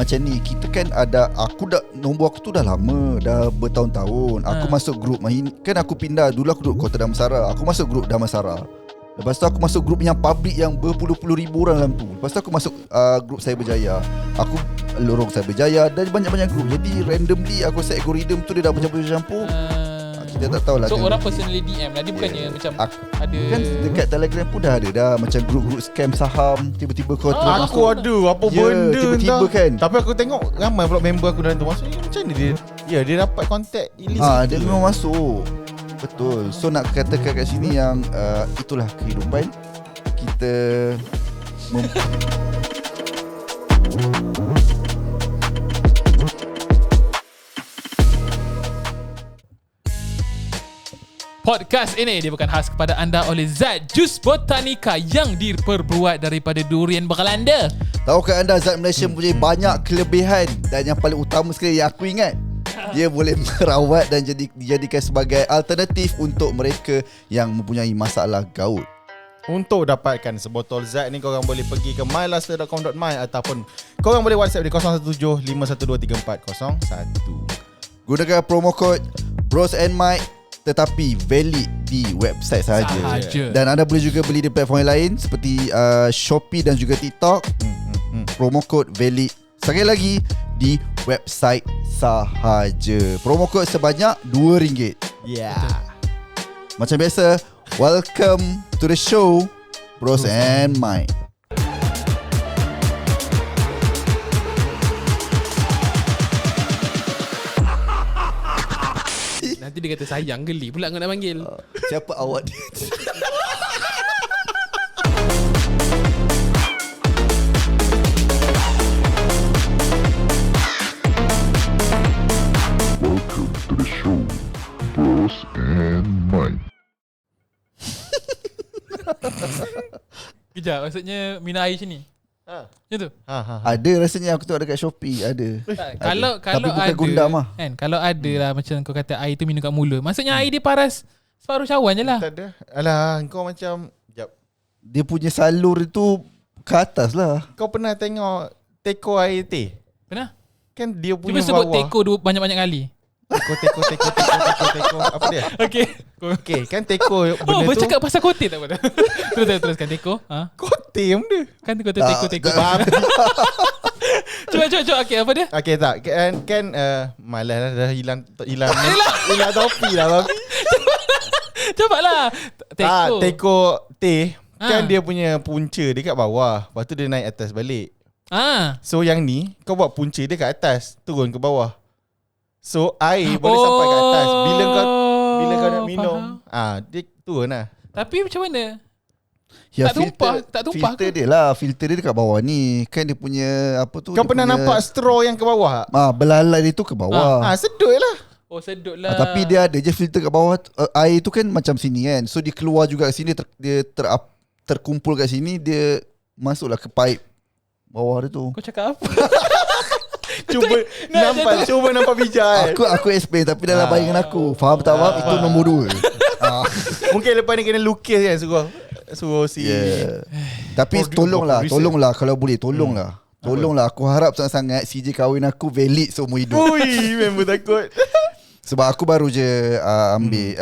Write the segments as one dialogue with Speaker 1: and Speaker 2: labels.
Speaker 1: Macam ni, kita kan ada, nombor aku tu dah lama, dah bertahun-tahun. Aku masuk grup kan aku pindah. Dulu aku duduk Kota Damansara. Aku masuk grup Damansara. Lepas tu aku masuk grup yang public, yang berpuluh-puluh ribu orang dalam tu. Lepas tu aku masuk grup Saya Berjaya. Aku lorong Saya Berjaya. Dan banyak-banyak grup. Jadi randomly aku set algorithm tu, dia dah bercampur-campur. Kita tak tahulah.
Speaker 2: So orang personally DM lah. Dia bukannya macam ada
Speaker 1: kan dekat Telegram pun dah ada dah. Macam grup-grup scam saham. Tiba-tiba kau
Speaker 3: Aku ada apa benda
Speaker 1: tiba-tiba
Speaker 3: entah.
Speaker 1: kan.
Speaker 3: Tapi aku tengok ramai pula member aku dalam tu. Maksudnya macam ni dia? Ya, dia dapat contact illicit.
Speaker 1: Dia memang masuk. Betul. So nak katakan kat sini yang itulah kehidupan. Kita
Speaker 2: Podcast ini dibawakan khas kepada anda oleh Zat Jus Botanica yang diperbuat daripada durian Belanda.
Speaker 1: Tahukah anda Zat Malaysia mempunyai banyak kelebihan, dan yang paling utama sekali yang aku ingat, dia boleh merawat dan dijadikan sebagai alternatif untuk mereka yang mempunyai masalah gaut.
Speaker 3: Untuk dapatkan sebotol Zat ni, korang boleh pergi ke myluster.com.my ataupun korang boleh WhatsApp di 017-512-3401.
Speaker 1: Gunakan promo code Bros and Mike, tetapi valid di website sahaja. Dan anda boleh juga beli di platform lain seperti Shopee dan juga TikTok. Promo code valid sekali lagi di website sahaja. Promo code sebanyak RM2. Macam biasa, welcome to the show, Bros and Mike.
Speaker 2: Nanti dia kata sayang, geli pula kau nak panggil.
Speaker 1: Siapa awak dia?
Speaker 4: Welcome to the show, Bros and Mike.
Speaker 2: Kejap, maksudnya minum air macam ni? Macam tu?
Speaker 1: Ada rasanya, aku tengok dekat Shopee. Ada.
Speaker 2: Kalau
Speaker 1: Tapi bukan
Speaker 2: ada
Speaker 1: gundam lah.
Speaker 2: kan, kalau ada lah macam kau kata air tu minum kat mulut, maksudnya air dia paras separuh cawan je lah.
Speaker 3: Tak ada. Alah, kau macam
Speaker 1: Dia punya salur itu ke atas lah.
Speaker 3: kau pernah tengok teko air teh?
Speaker 2: Pernah?
Speaker 3: Kan dia
Speaker 2: Cuba
Speaker 3: punya
Speaker 2: sebut
Speaker 3: bawah.
Speaker 2: teko banyak-banyak kali.
Speaker 3: Teko. Apa dia? Okay, kan teko benda tu.
Speaker 2: Bercakap pasal kote tak apa. Teruskan teko.
Speaker 3: Kote dia.
Speaker 2: Kan kau kata teko. Cuba. Okay, apa dia?
Speaker 3: Okay tak. Kan malas lah, dah hilang topi lah babi.
Speaker 2: Cobalah. Teko.
Speaker 3: Teko teh. Kan dia punya punca dia kat bawah. Lepas tu dia naik atas balik. So yang ni kau buat punca dia kat atas, turun ke bawah. So air boleh sampai kat atas. Bila kau nak minum, dia turun lah.
Speaker 2: Tapi macam mana?
Speaker 1: Ya,
Speaker 2: Tak tumpah
Speaker 1: filter
Speaker 2: ke?
Speaker 1: dia lah. Filter dia dekat bawah ni. Kan dia punya apa tu?
Speaker 3: Kau pernah nampak straw yang ke bawah?
Speaker 1: Belalai dia tu ke bawah.
Speaker 3: Sedut lah.
Speaker 2: Oh, sedut lah.
Speaker 1: Tapi dia ada je filter kat bawah. Air tu kan macam sini kan. So dia keluar juga kat sini. Dia terkumpul kat sini. Dia masuklah ke pipe bawah dia tu.
Speaker 2: Kau cakap apa?
Speaker 3: Cuba nampak bijak.
Speaker 1: Aku explain tapi dalam bayangan aku. Faham tak faham? Itu nombor 2.
Speaker 3: Mungkin lepas ni kena lukis kan, suruh si.
Speaker 1: Tapi tolonglah kalau boleh tolonglah. Aku harap sangat-sangat CJ kahwin aku valid seumur hidup.
Speaker 3: Ui, member takut.
Speaker 1: Sebab aku baru je ambil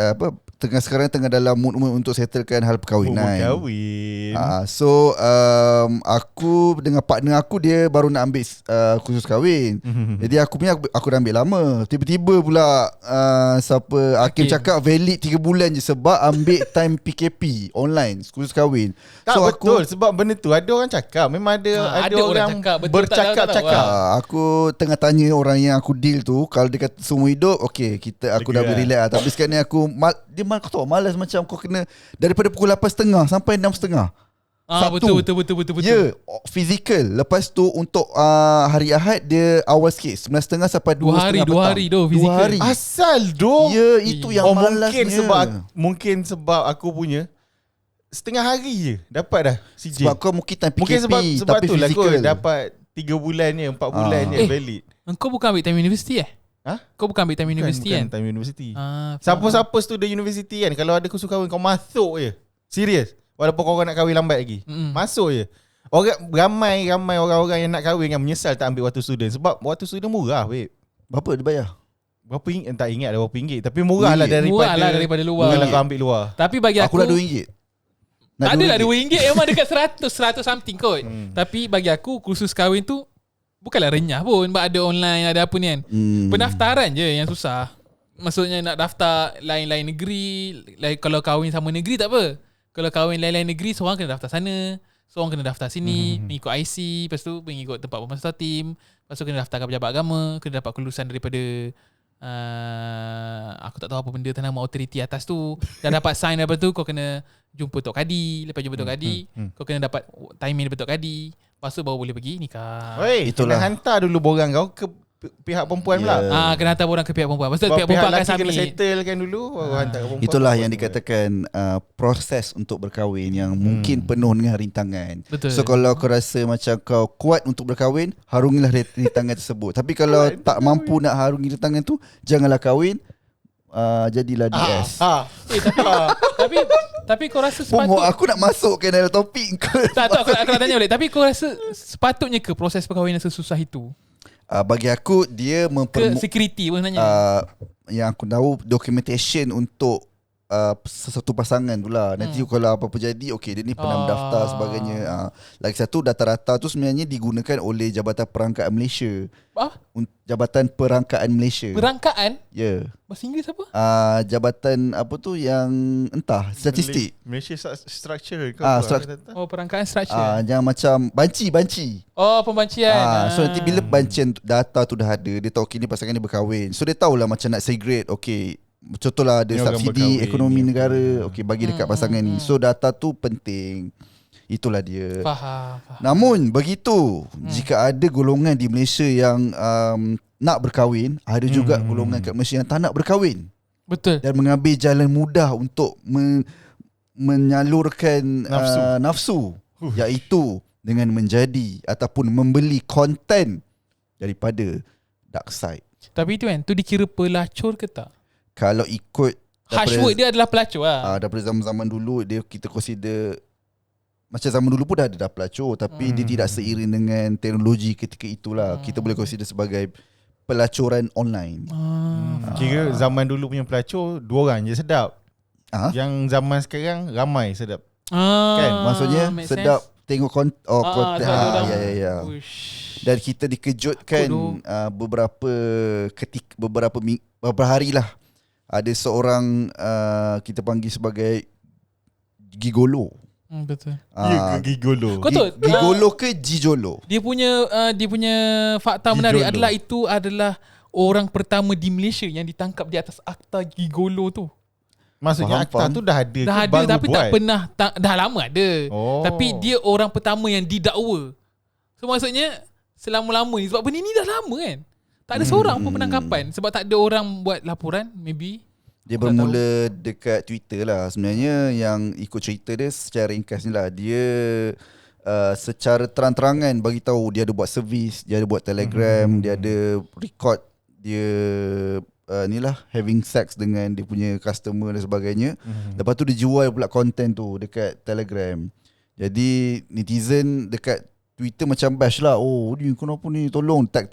Speaker 1: sekarang tengah dalam mood untuk settlekan hal perkahwinan.
Speaker 3: Kahwin.
Speaker 1: So aku dengan partner aku, dia baru nak ambil khusus kahwin. Jadi aku dah ambil lama. Tiba-tiba pula siapa Hakim cakap valid 3 bulan je sebab ambil time PKP online khusus kahwin.
Speaker 3: Tak, so betul sebab benda tu ada orang cakap. Memang ada orang
Speaker 2: cakap,
Speaker 3: bercakap-cakap.
Speaker 1: Aku tengah tanya orang yang aku deal tu, kalau dia kata seumur hidup, okay, aku dah boleh relax lah. Tapi sekarang ni aku kau tahu malas, macam kau kena daripada pukul 8.30 sampai 6.30.
Speaker 2: Betul.
Speaker 1: Ya, physical. Lepas tu untuk hari Ahad dia awal sikit, 11.30 sampai 2.30 petang.
Speaker 2: 2 hari doh physical.
Speaker 3: Asal doh.
Speaker 1: Ya, itu yang malasnya.
Speaker 3: Mungkin sebab aku punya setengah hari je dapat dah CJ.
Speaker 1: Sebab kau mungkin time PKP,
Speaker 3: mungkin sebab
Speaker 1: tapi
Speaker 3: tu lah
Speaker 1: physical.
Speaker 3: aku dapat 3 bulan ni, 4 bulan ni valid.
Speaker 2: Engkau bukan ambil time universiti Kau bukan ambil time universiti kan?
Speaker 3: Time universiti.
Speaker 2: Siapa
Speaker 3: student universiti kan, kalau ada kursus kahwin kau masuk je. Serius. Walaupun kau nak kahwin lambat lagi. Masuk je. Ramai orang-orang yang nak kahwin yang menyesal tak ambil waktu student. Sebab waktu student murah, weh.
Speaker 1: Berapa dia bayar?
Speaker 3: Berapa ringgit? Tak ingat dah berapa ringgit. Tapi murah lah daripada
Speaker 2: luar.
Speaker 3: Kalau kau ambil luar.
Speaker 2: Tapi bagi
Speaker 1: aku dah RM2.
Speaker 2: Tak adalah RM2. Memang dekat 100 something kot. Tapi bagi aku kursus kahwin tu bukanlah renyah pun. Sebab ada online, ada apa ni kan. Pendaftaran je yang susah. Maksudnya nak daftar lain-lain negeri. Kalau kahwin sama negeri tak apa. Kalau kahwin lain-lain negeri, seorang kena daftar sana, seorang kena daftar sini, mengikut IC, lepas tu mengikut tempat pemerintah tim, lepas tu kena daftarkan pejabat agama, kena dapat kelulusan daripada aku tak tahu apa benda ternama authority atas tu. Dah dapat sign daripada tu, kau kena jumpa Tok Kadi. Lepas jumpa Tok Kadi, kau kena dapat timing daripada Tok Kadi. Lepas tu baru boleh pergi nikah.
Speaker 3: Itulah. Kena hantar dulu borang kau ke pihak perempuan pula.
Speaker 2: Kena hantar borang ke pihak perempuan. Lepas tu pihak perempuan akan submit.
Speaker 3: Kena settlekan dulu, baru hantar ke perempuan.
Speaker 1: Itulah yang dikatakan proses untuk berkahwin yang mungkin penuh dengan rintangan.
Speaker 2: Betul.
Speaker 1: So kalau kau rasa macam kau kuat untuk berkahwin, harungilah rintangan tersebut. Tapi kalau tak mampu nak harungi rintangan tu, janganlah kahwin. Jadilah DS.
Speaker 2: Tapi kau rasa sepatutnya
Speaker 1: aku nak masukkan dalam topik kau.
Speaker 2: Tak tahu, aku nak tanya balik. Tapi kau rasa sepatutnya ke proses perkahwinan sesusah itu?
Speaker 1: Bagi aku dia
Speaker 2: ke security pun sebenarnya.
Speaker 1: Yang aku tahu documentation untuk sesuatu pasangan pula. Nanti kalau apa-apa jadi, okey dia ni pernah mendaftar sebagainya. Lagi satu, data-data tu sebenarnya digunakan oleh Jabatan Perangkaan Malaysia. Jabatan Perangkaan Malaysia.
Speaker 2: Perangkaan?
Speaker 1: Ya. Yeah.
Speaker 2: Bahasa Inggeris apa?
Speaker 1: Jabatan apa tu yang entah, statistik.
Speaker 3: Malaysia Structure.
Speaker 2: Perangkaan structure.
Speaker 1: Yang macam banci.
Speaker 2: Pembancian.
Speaker 1: So nanti bila bancian data tu dah ada, dia tahu okey ni pasangan ni berkahwin. So dia tahulah macam nak segregate. Okey, contohlah ada subsidi ekonomi negara, okey bagi dekat pasangan ni. So data tu penting. Itulah dia.
Speaker 2: Faham.
Speaker 1: Namun begitu, jika ada golongan di Malaysia yang nak berkahwin, ada juga golongan kat Malaysia yang tak nak berkahwin.
Speaker 2: Betul.
Speaker 1: Dan mengambil jalan mudah untuk menyalurkan nafsu, iaitu dengan menjadi ataupun membeli konten daripada dark side.
Speaker 2: Tapi itu kan, tu dikira pelacur ke tak?
Speaker 1: Kalau ikut
Speaker 2: hashword dia adalah pelacur lah.
Speaker 1: Daripada zaman-zaman dulu kita consider macam zaman dulu pun dah pelacur, tapi dia tidak seiring dengan teknologi ketika itulah. Kita boleh consider sebagai pelacuran online.
Speaker 3: Kira zaman dulu punya pelacur 2 orang je sedap. Yang zaman sekarang ramai sedap.
Speaker 1: Kan? Maksudnya sedap sense. Tengok konten. Ya. Dan kita dikejutkan beberapa hari lah. Ada seorang kita panggil sebagai gigolo.
Speaker 2: Betul.
Speaker 3: Gigolo.
Speaker 2: Kau tahu
Speaker 1: gigolo ke jijolo?
Speaker 2: Dia punya fakta menarik adalah itu adalah orang pertama di Malaysia yang ditangkap di atas akta gigolo tu.
Speaker 3: Maksudnya akta tu dah ada.
Speaker 2: Dah ada tapi tak pernah dah lama ada. Tapi dia orang pertama yang didakwa. So maksudnya selama-lama ni sebab benda ni dah lama kan. Tak ada seorang pun penangkapan sebab tak ada orang buat laporan maybe.
Speaker 1: Dia bermula dekat Twitter lah. Sebenarnya yang ikut cerita dia secara ringkas ni lah. Dia secara terang-terangan bagi tahu dia ada buat servis, dia ada buat Telegram, dia ada record dia having sex dengan dia punya customer dan sebagainya. Lepas tu dia jual pula konten tu dekat Telegram. Jadi netizen dekat Twitter macam bash lah. Oh ni kenapa ni, tolong tag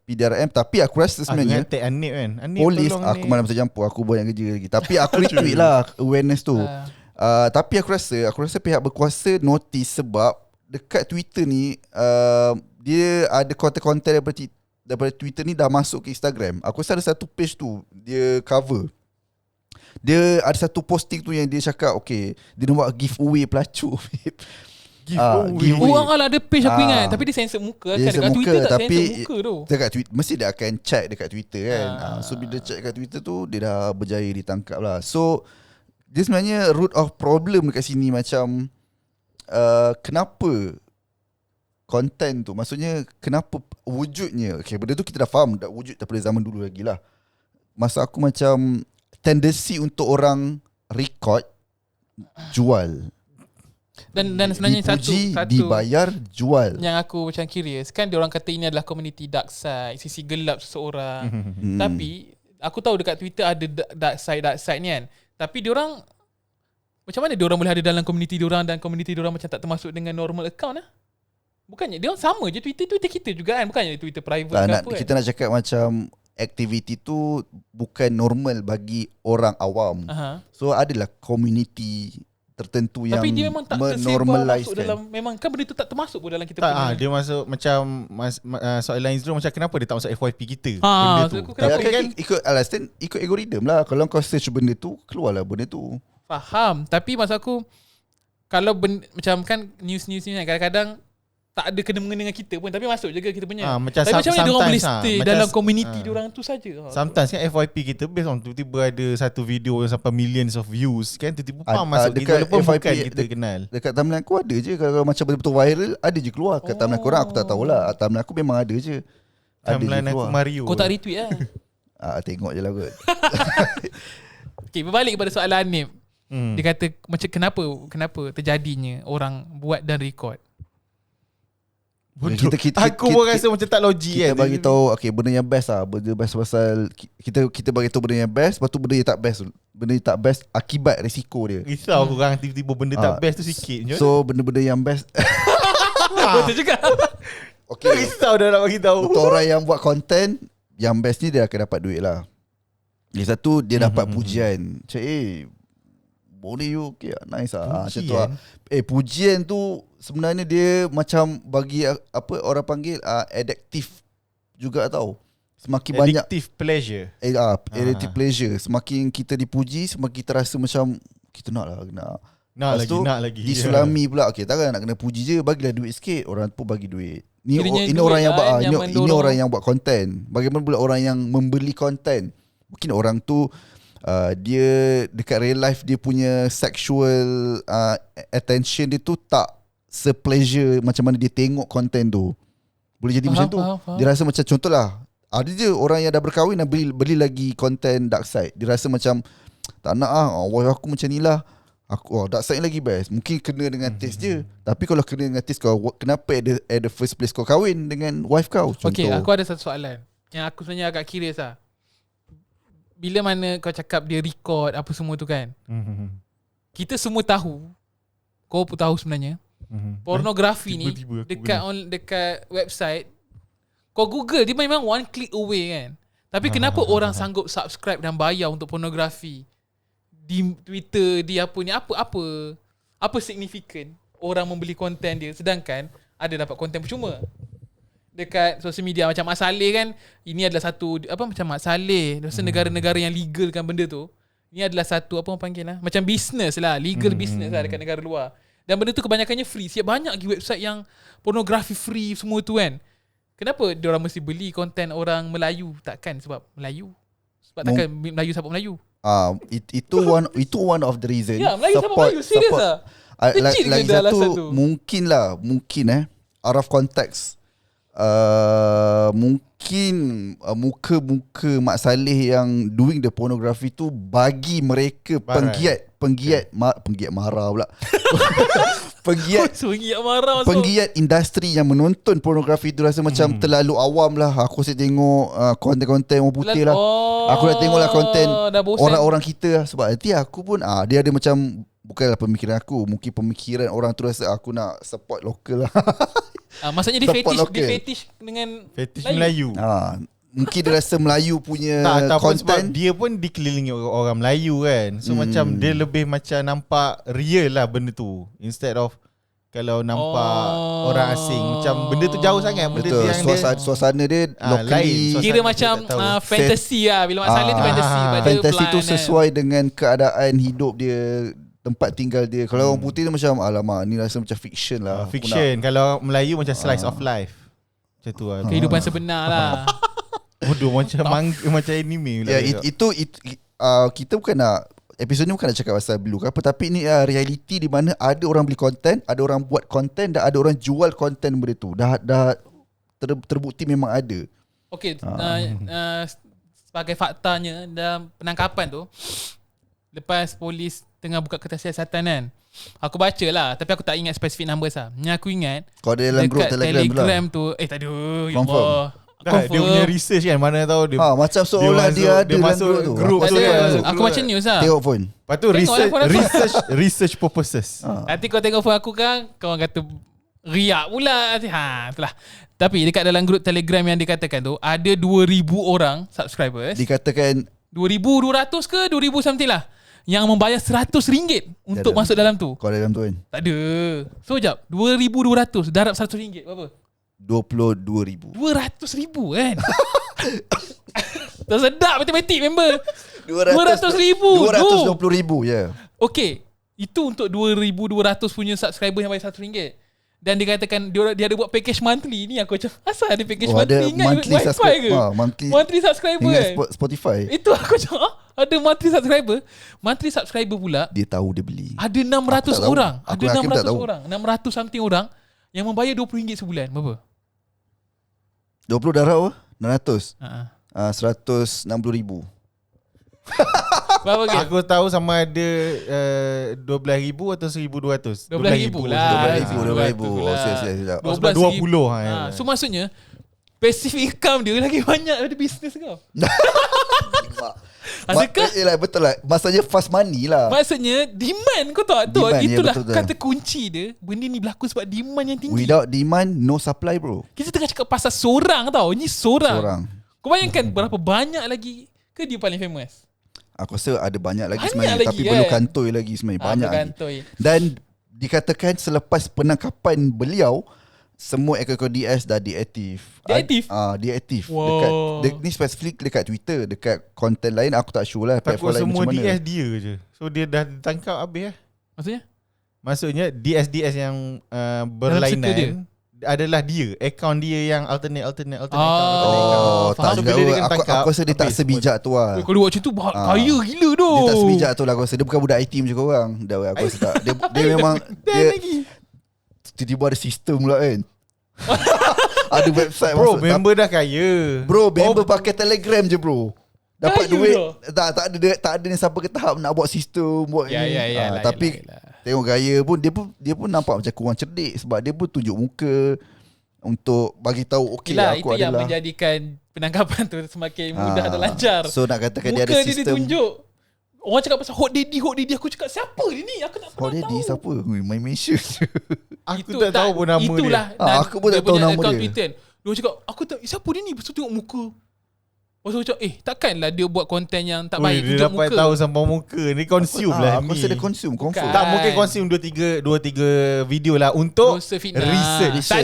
Speaker 1: PDRM. Tapi aku rasa sebenarnya
Speaker 3: tag Anip kan,
Speaker 1: polis aku mana masa campur, aku banyak kerja lagi. Tapi aku retweet lah awareness tu. Tapi aku rasa pihak berkuasa notice sebab dekat Twitter ni dia ada konten-konten daripada Twitter ni dah masuk ke Instagram. Aku rasa ada satu page tu dia cover. Dia ada satu posting tu yang dia cakap okay, dia nak buat giveaway pelacur.
Speaker 2: Giveaway. Orang ada page aku ingat, tapi dia sensor muka kan. Dekat Twitter tak sensor muka tu.
Speaker 1: Dekat Twitter mesti dia akan check dekat Twitter kan. So bila check dekat Twitter tu, dia dah berjaya ditangkap lah. So dia sebenarnya root of problem dekat sini macam kenapa konten tu, maksudnya kenapa wujudnya. Okay, benda tu kita dah faham dah wujud daripada zaman dulu lagi lah. Masa aku macam tendensi untuk orang record, jual. Dan sebenarnya
Speaker 2: dipuji,
Speaker 1: satu dibayar, jual.
Speaker 2: Yang aku macam curious kan, dia orang kata ini adalah community dark side, sisi gelap seseorang. Tapi aku tahu dekat Twitter ada dark side ni kan. Tapi dia orang Macam mana diorang boleh ada dalam komuniti diorang dan komuniti diorang macam tak termasuk dengan normal account lah? Bukannya dia sama je Twitter kita juga kan? Bukannya Twitter private ke apa
Speaker 1: kita nak cakap macam aktiviti tu bukan normal bagi orang awam. So adalah komuniti tertentu yang
Speaker 2: tapi dia memang tak
Speaker 1: menormalize
Speaker 2: dalam, memang kan benda tu tak termasuk pun dalam kita
Speaker 3: punya. Dia masuk macam soalan Izrul macam kenapa dia tak masuk FYP kita benda tu.
Speaker 1: Kan ikut alasan, ikut algoritma lah. Kalau kau search benda tu, keluarlah benda tu.
Speaker 2: Faham. Tapi maksud aku, kalau macam kan news ni kadang-kadang tak ada kena-mengena dengan kita pun, tapi masuk juga kita punya.
Speaker 3: Macam
Speaker 2: tapi macam mana diorang boleh stay dalam komuniti diorang tu saja.
Speaker 3: Sometimes kan FYP kita based on tiba-tiba ada satu video yang sampai millions of views kan, tiba-tiba masuk kita walaupun bukan kita kenal.
Speaker 1: Dekat timeline aku ada je. Kalau macam betul-betul viral, ada je keluar. Kat timeline korang aku tak tahulah. Timeline aku memang ada je.
Speaker 3: Timeline aku Mario.
Speaker 2: Kau tak retweet lah.
Speaker 1: Tengok je lah kot.
Speaker 2: Okay, berbalik kepada soalan Hanif. Dia kata macam kenapa terjadinya orang buat dan record.
Speaker 3: Aku pun rasa macam tak logik
Speaker 1: kita bagi tahu benda yang best lah. Benda best pasal kita bagi tahu benda yang best, lepas tu benda yang tak best. Benda yang tak best akibat risiko dia.
Speaker 3: Risau orang tiba-tiba benda tak best tu sikit je.
Speaker 1: So benda-benda yang best
Speaker 2: betul juga.
Speaker 3: Risau dah nak bagi tahu.
Speaker 1: Untuk orang yang buat content yang best ni, dia akan dapat duit lah. Yang satu dia dapat pujian. Macam boleh you nice lah. Macam tu lah. Pujian tu sebenarnya dia macam bagi apa orang panggil addictive juga tau. Semakin banyak
Speaker 3: addictive pleasure.
Speaker 1: Addictive pleasure. Semakin kita dipuji, semakin kita rasa macam kita nak lagi. Disulami pula. Takkan nak kena puji je, bagilah duit sikit. Orang tu bagi duit. Ini orang yang buat ini orang yang buat konten. Bagaimana pula orang yang membeli konten? Mungkin orang tu dia dekat real life dia punya sexual attention dia tu tak se-pleasure macam mana dia tengok konten tu. Boleh jadi macam tu. Dia rasa macam contohlah, ada je orang yang dah berkahwin dan beli lagi konten dark side. Dia rasa macam tak nak wife aku macam ni lah. Aku dark side lagi best. Mungkin kena dengan taste je. Tapi kalau kena dengan taste kau, kenapa at the first place kau kahwin dengan wife kau?
Speaker 2: Okay, aku ada satu soalan yang aku sebenarnya agak curious lah. Bila mana kau cakap dia record apa semua tu kan, kita semua tahu, kau pun tahu sebenarnya, pornografi ni dekat website, kau Google dia memang one click away kan. Tapi kenapa orang sanggup subscribe dan bayar untuk pornografi di Twitter, di apa ni, apa signifikan orang membeli konten dia sedangkan ada dapat konten percuma? Dekat sosial media macam Mak Saleh kan, ini adalah satu macam Mak Saleh, negara-negara yang legalkan benda tu, ini adalah satu orang panggil lah, macam business lah, legal business lah dekat negara luar. Dan benda tu kebanyakannya free. Siap banyak lagi website yang pornografi free semua tu kan. Kenapa diorang mesti beli konten orang Melayu? Takkan sebab Melayu. Sebab takkan Melayu support Melayu.
Speaker 1: Itu one of the reason.
Speaker 2: Ya, Melayu support Melayu. Serius lah.
Speaker 1: Lagi satu mungkin out of context. Mungkin muka-muka Mak Saleh yang doing the pornography tu bagi mereka penggiat marah pula. Penggiat industri yang menonton pornografi tu rasa macam terlalu awam lah. Aku saya tengok konten-konten orang putih lah. Aku dah tengok lah konten orang-orang kita lah. Sebab nanti aku pun dia ada macam, bukanlah pemikiran aku, mungkin pemikiran orang tu rasa aku nak support lokal lah.
Speaker 2: Maksudnya dia fetish dengan
Speaker 3: fetish Melayu.
Speaker 1: Mungkin dia rasa Melayu punya konten.
Speaker 3: Dia pun dikelilingi orang Melayu kan. So macam dia lebih macam nampak real lah benda tu, instead of kalau nampak orang asing. Macam benda tu jauh sangat. Benda
Speaker 1: betul, suasana dia locally
Speaker 2: kira macam fantasy lah. Bila Mak Saleh tu fantasy.
Speaker 1: Fantasy tu sesuai dengan keadaan hidup dia, tempat tinggal dia. Kalau orang putih tu macam alamak, ni rasa macam fiction lah.
Speaker 3: Fiction. Kalau Melayu macam slice of life. Macam tu lah.
Speaker 2: Kehidupan sebenar lah.
Speaker 3: Bodoh macam anime
Speaker 1: lah. Itu kita bukan nak, episod ni bukan nak cakap pasal blue ke apa, tapi ni reality di mana ada orang beli konten, ada orang buat konten dan ada orang jual konten benda tu. Dah terbukti memang ada.
Speaker 2: Okay, sebagai faktanya dalam penangkapan tu, lepas polis tengah buka kertas siasatan kan, aku baca lah, tapi aku tak ingat spesifik numbers lah. Yang aku ingat,
Speaker 1: kau ada dalam group Telegram
Speaker 2: tu, tak ada, ya Allah.
Speaker 3: Dia punya research kan, mana tahu dia
Speaker 1: macam seolah dia ada
Speaker 3: masuk group tu.
Speaker 2: Aku macam news lah.
Speaker 1: Tengok phone.
Speaker 3: Lepas tu research purposes.
Speaker 2: Nanti kau tengok phone aku kan, kau orang kata riak pula. Itulah. Tapi dekat dalam grup Telegram yang dikatakan tu, ada 2,000 orang subscribers.
Speaker 1: Dikatakan
Speaker 2: 2,200 ke 2,000 something lah, yang membayar RM100 untuk masuk dalam tu.
Speaker 1: Kau dalam tu kan?
Speaker 2: Tak ada. So jap, 2,200 darab RM100 berapa?
Speaker 1: 22,000.
Speaker 2: 200,000 kan? Tak sedap matematik member.
Speaker 1: 200,000. 220,000 ya.
Speaker 2: Okay, itu untuk 2,200 punya subscriber yang bayar RM100. Dan dikatakan dia ada buat package monthly. Ni aku macam, asal ada package monthly? Ingat wifi ke? Monthly subscriber kan?
Speaker 1: Spotify.
Speaker 2: Itu aku macam, ada monthly subscriber. Monthly subscriber pula,
Speaker 1: dia tahu dia beli.
Speaker 2: ada 600 orang.
Speaker 1: Aku
Speaker 2: Ada
Speaker 1: Hakim tak
Speaker 2: 600
Speaker 1: tahu.
Speaker 2: orang. 600 something orang yang membayar RM20 sebulan. Berapa?
Speaker 1: 20 darab apa? 600. 160,000.
Speaker 2: Berapa ke?
Speaker 3: Aku tahu sama ada 12,000 atau 1,200.
Speaker 2: 12,000 lah.
Speaker 1: 12,000. Siap.
Speaker 3: 20.
Speaker 2: So maksudnya passive income dia lagi banyak daripada bisnes kau. Adakah
Speaker 1: betul lah. Maksudnya fast money lah.
Speaker 2: Maksudnya demand, kau tahu tu.
Speaker 1: Demand,
Speaker 2: Itulah
Speaker 1: betul.
Speaker 2: kata kunci dia. Benda ni berlaku sebab demand yang tinggi.
Speaker 1: Without demand, no supply bro.
Speaker 2: Kita tengah cakap pasal seorang tau. Ini seorang. Kau bayangkan berapa banyak lagi ke dia paling famous?
Speaker 1: Aku rasa ada banyak lagi
Speaker 2: Banyak
Speaker 1: sebenarnya
Speaker 2: lagi,
Speaker 1: tapi belum kantoi lagi sebenarnya. Banyak lagi. Dan dikatakan selepas penangkapan beliau, semua akaun DS dah deaktif. Deaktif.
Speaker 2: Wow.
Speaker 1: Ni spesifik dekat Twitter, dekat konten lain aku tak sure lah.
Speaker 3: Takut
Speaker 1: platform lain
Speaker 3: semua
Speaker 1: macam mana.
Speaker 3: DS dia je. So dia dah ditangkap habis lah.
Speaker 2: Maksudnya
Speaker 3: DS yang berlainan adalah dia, akaun dia yang alternate
Speaker 1: tak
Speaker 3: so,
Speaker 1: juga.
Speaker 3: bila dia kena tangkap,
Speaker 1: Aku rasa dia tak sebijak tu lah.
Speaker 2: kalau buat macam tu kaya gila tu.
Speaker 1: Dia tak sebijak tu lah aku rasa. Dia bukan budak IT macam korang. Aku rasa tak. Dia memang dia tiba-tiba ada sistem pula kan. Ada website
Speaker 3: bro,
Speaker 1: masuk.
Speaker 3: member dah kaya.
Speaker 1: Bro, member pakai Telegram je bro. Dapat
Speaker 2: kaya
Speaker 1: duit
Speaker 2: dah.
Speaker 1: tak ada ni sampai ke tahap nak buat sistem, buat ni. Tapi tengok gaya pun dia pun nampak macam kurang cerdik sebab dia pun tunjuk muka untuk bagi tahu okey aku
Speaker 2: itu
Speaker 1: adalah.
Speaker 2: yang menjadikan penangkapan tu semakin mudah dan lancar.
Speaker 1: So nak katakan
Speaker 2: muka
Speaker 1: dia ada sistem.
Speaker 2: Muka dia ditunjuk. Orang cakap pasal hot daddy. Aku cakap siapa dia ni? Aku tak pernah
Speaker 1: Hot daddy
Speaker 2: tahu.
Speaker 1: siapa? Main Malaysia je.
Speaker 3: Aku tak tahu pun nama
Speaker 2: itulah
Speaker 3: dia.
Speaker 1: Aku pun tak tahu nama dia.
Speaker 2: Twitter. Dia cakap aku tak siapa dia ni? Lepas tu tengok muka. Lepas tu macam takkanlah dia buat konten yang tak baik
Speaker 3: dia dapat tahu sampai muka. Ni consume lah
Speaker 1: aku
Speaker 3: ni.
Speaker 1: rasa dia consume confirm.
Speaker 3: Tak mungkin consume 2-3 video lah untuk research.
Speaker 2: Tak